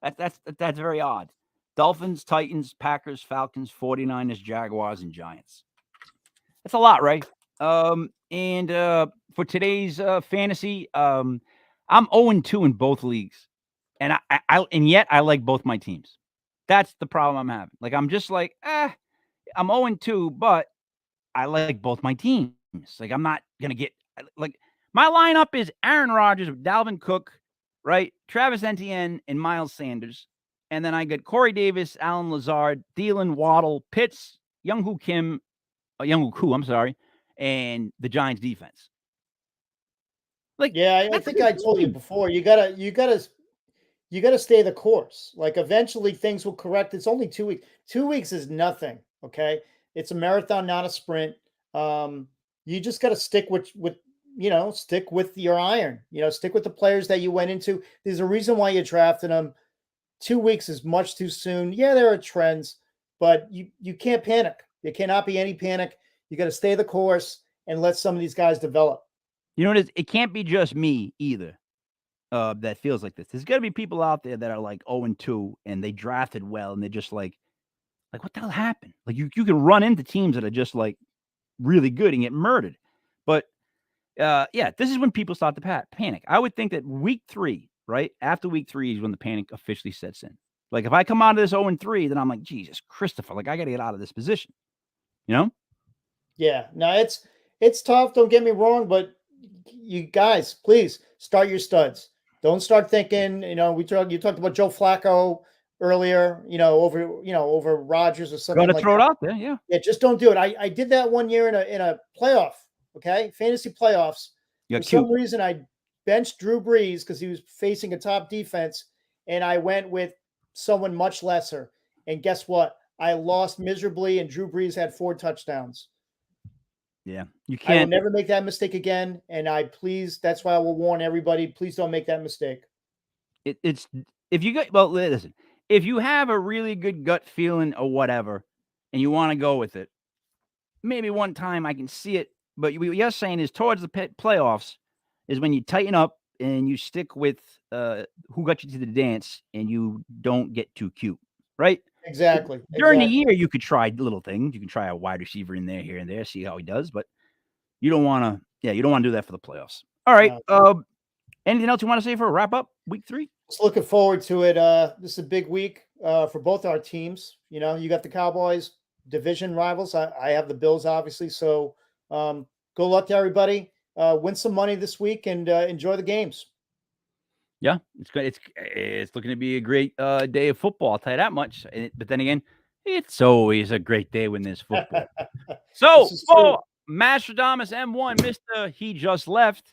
That's very odd. Dolphins, Titans, Packers, Falcons, 49ers, Jaguars, and Giants. That's a lot, right? And for today's fantasy, I'm 0-2 in both leagues. And and yet I like both my teams. That's the problem I'm having. Like, I'm just like, I'm 0-2, but I like both my teams. Like, I'm not going to get, like, my lineup is Aaron Rodgers with Dalvin Cook, right? Travis Etienne and Miles Sanders. And then I got Corey Davis, Alan Lazard, Thielen, Waddle, Pitts, Younghoe Koo, I'm sorry, and the Giants defense. Like, yeah, I think I told you before, you gotta stay the course. Like, eventually things will correct. It's only 2 weeks. 2 weeks is nothing. Okay. It's a marathon, not a sprint. You just got to stick with your iron, stick with the players that you went into. There's a reason why you drafted them. 2 weeks is much too soon. Yeah, there are trends, but you can't panic. There cannot be any panic. You got to stay the course and let some of these guys develop. You know, it can't be just me either. That feels like this. There's got to be people out there that are like 0-2 and they drafted well and they're just like what the hell happened? Like, you can run into teams that are just like really good and get murdered. But this is when people start to panic. I would think that week 3, right after week 3 is when the panic officially sets in. Like, if I come out of this 0-3, then I'm like, Jesus Christopher, like, I got to get out of this position. Yeah, no, it's tough. Don't get me wrong, but you guys, please start your studs. Don't start thinking, you talked about Joe Flacco earlier, over Rodgers or something. Got to throw it out there, yeah. Yeah, just don't do it. I did that one year in a playoff, okay? Fantasy playoffs. For some reason, I benched Drew Brees because he was facing a top defense, and I went with someone much lesser. And guess what? I lost miserably, and Drew Brees had 4 touchdowns. Yeah, you can't. I will never make that mistake again. And that's why I will warn everybody, please don't make that mistake. Listen, if you have a really good gut feeling or whatever, and you want to go with it, maybe one time I can see it. But what you're saying is towards the playoffs is when you tighten up and you stick with who got you to the dance and you don't get too cute, right? Exactly. During the year, you could try little things. You can try a wide receiver in there, here and there, see how he does. But you don't want to, do that for the playoffs. All right. Anything else you want to say for a wrap up week 3? Just looking forward to it. This is a big week for both our teams. You got the Cowboys, division rivals. I have the Bills, obviously. So go luck to everybody. Win some money this week and enjoy the games. Yeah, it's good. It's looking to be a great day of football. I'll tell you that much. But then again, it's always a great day when there's football. So for Mastradamus M1, Mr. He Just Left,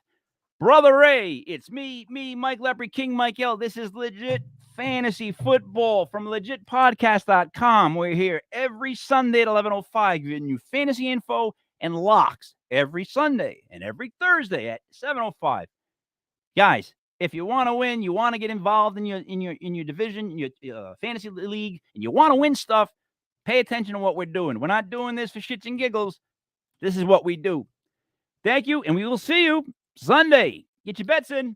Brother Ray, it's me, Mike Lepre, King Mike L. This is Legit Fantasy Football from legitpodcast.com. We're here every Sunday at 11:05, giving you fantasy info and locks every Sunday and every Thursday at 7:05. Guys, if you want to win, you want to get involved in your division, in your fantasy league, and you want to win stuff, pay attention to what we're doing. We're not doing this for shits and giggles. This is what we do. Thank you, and we will see you Sunday. Get your bets in.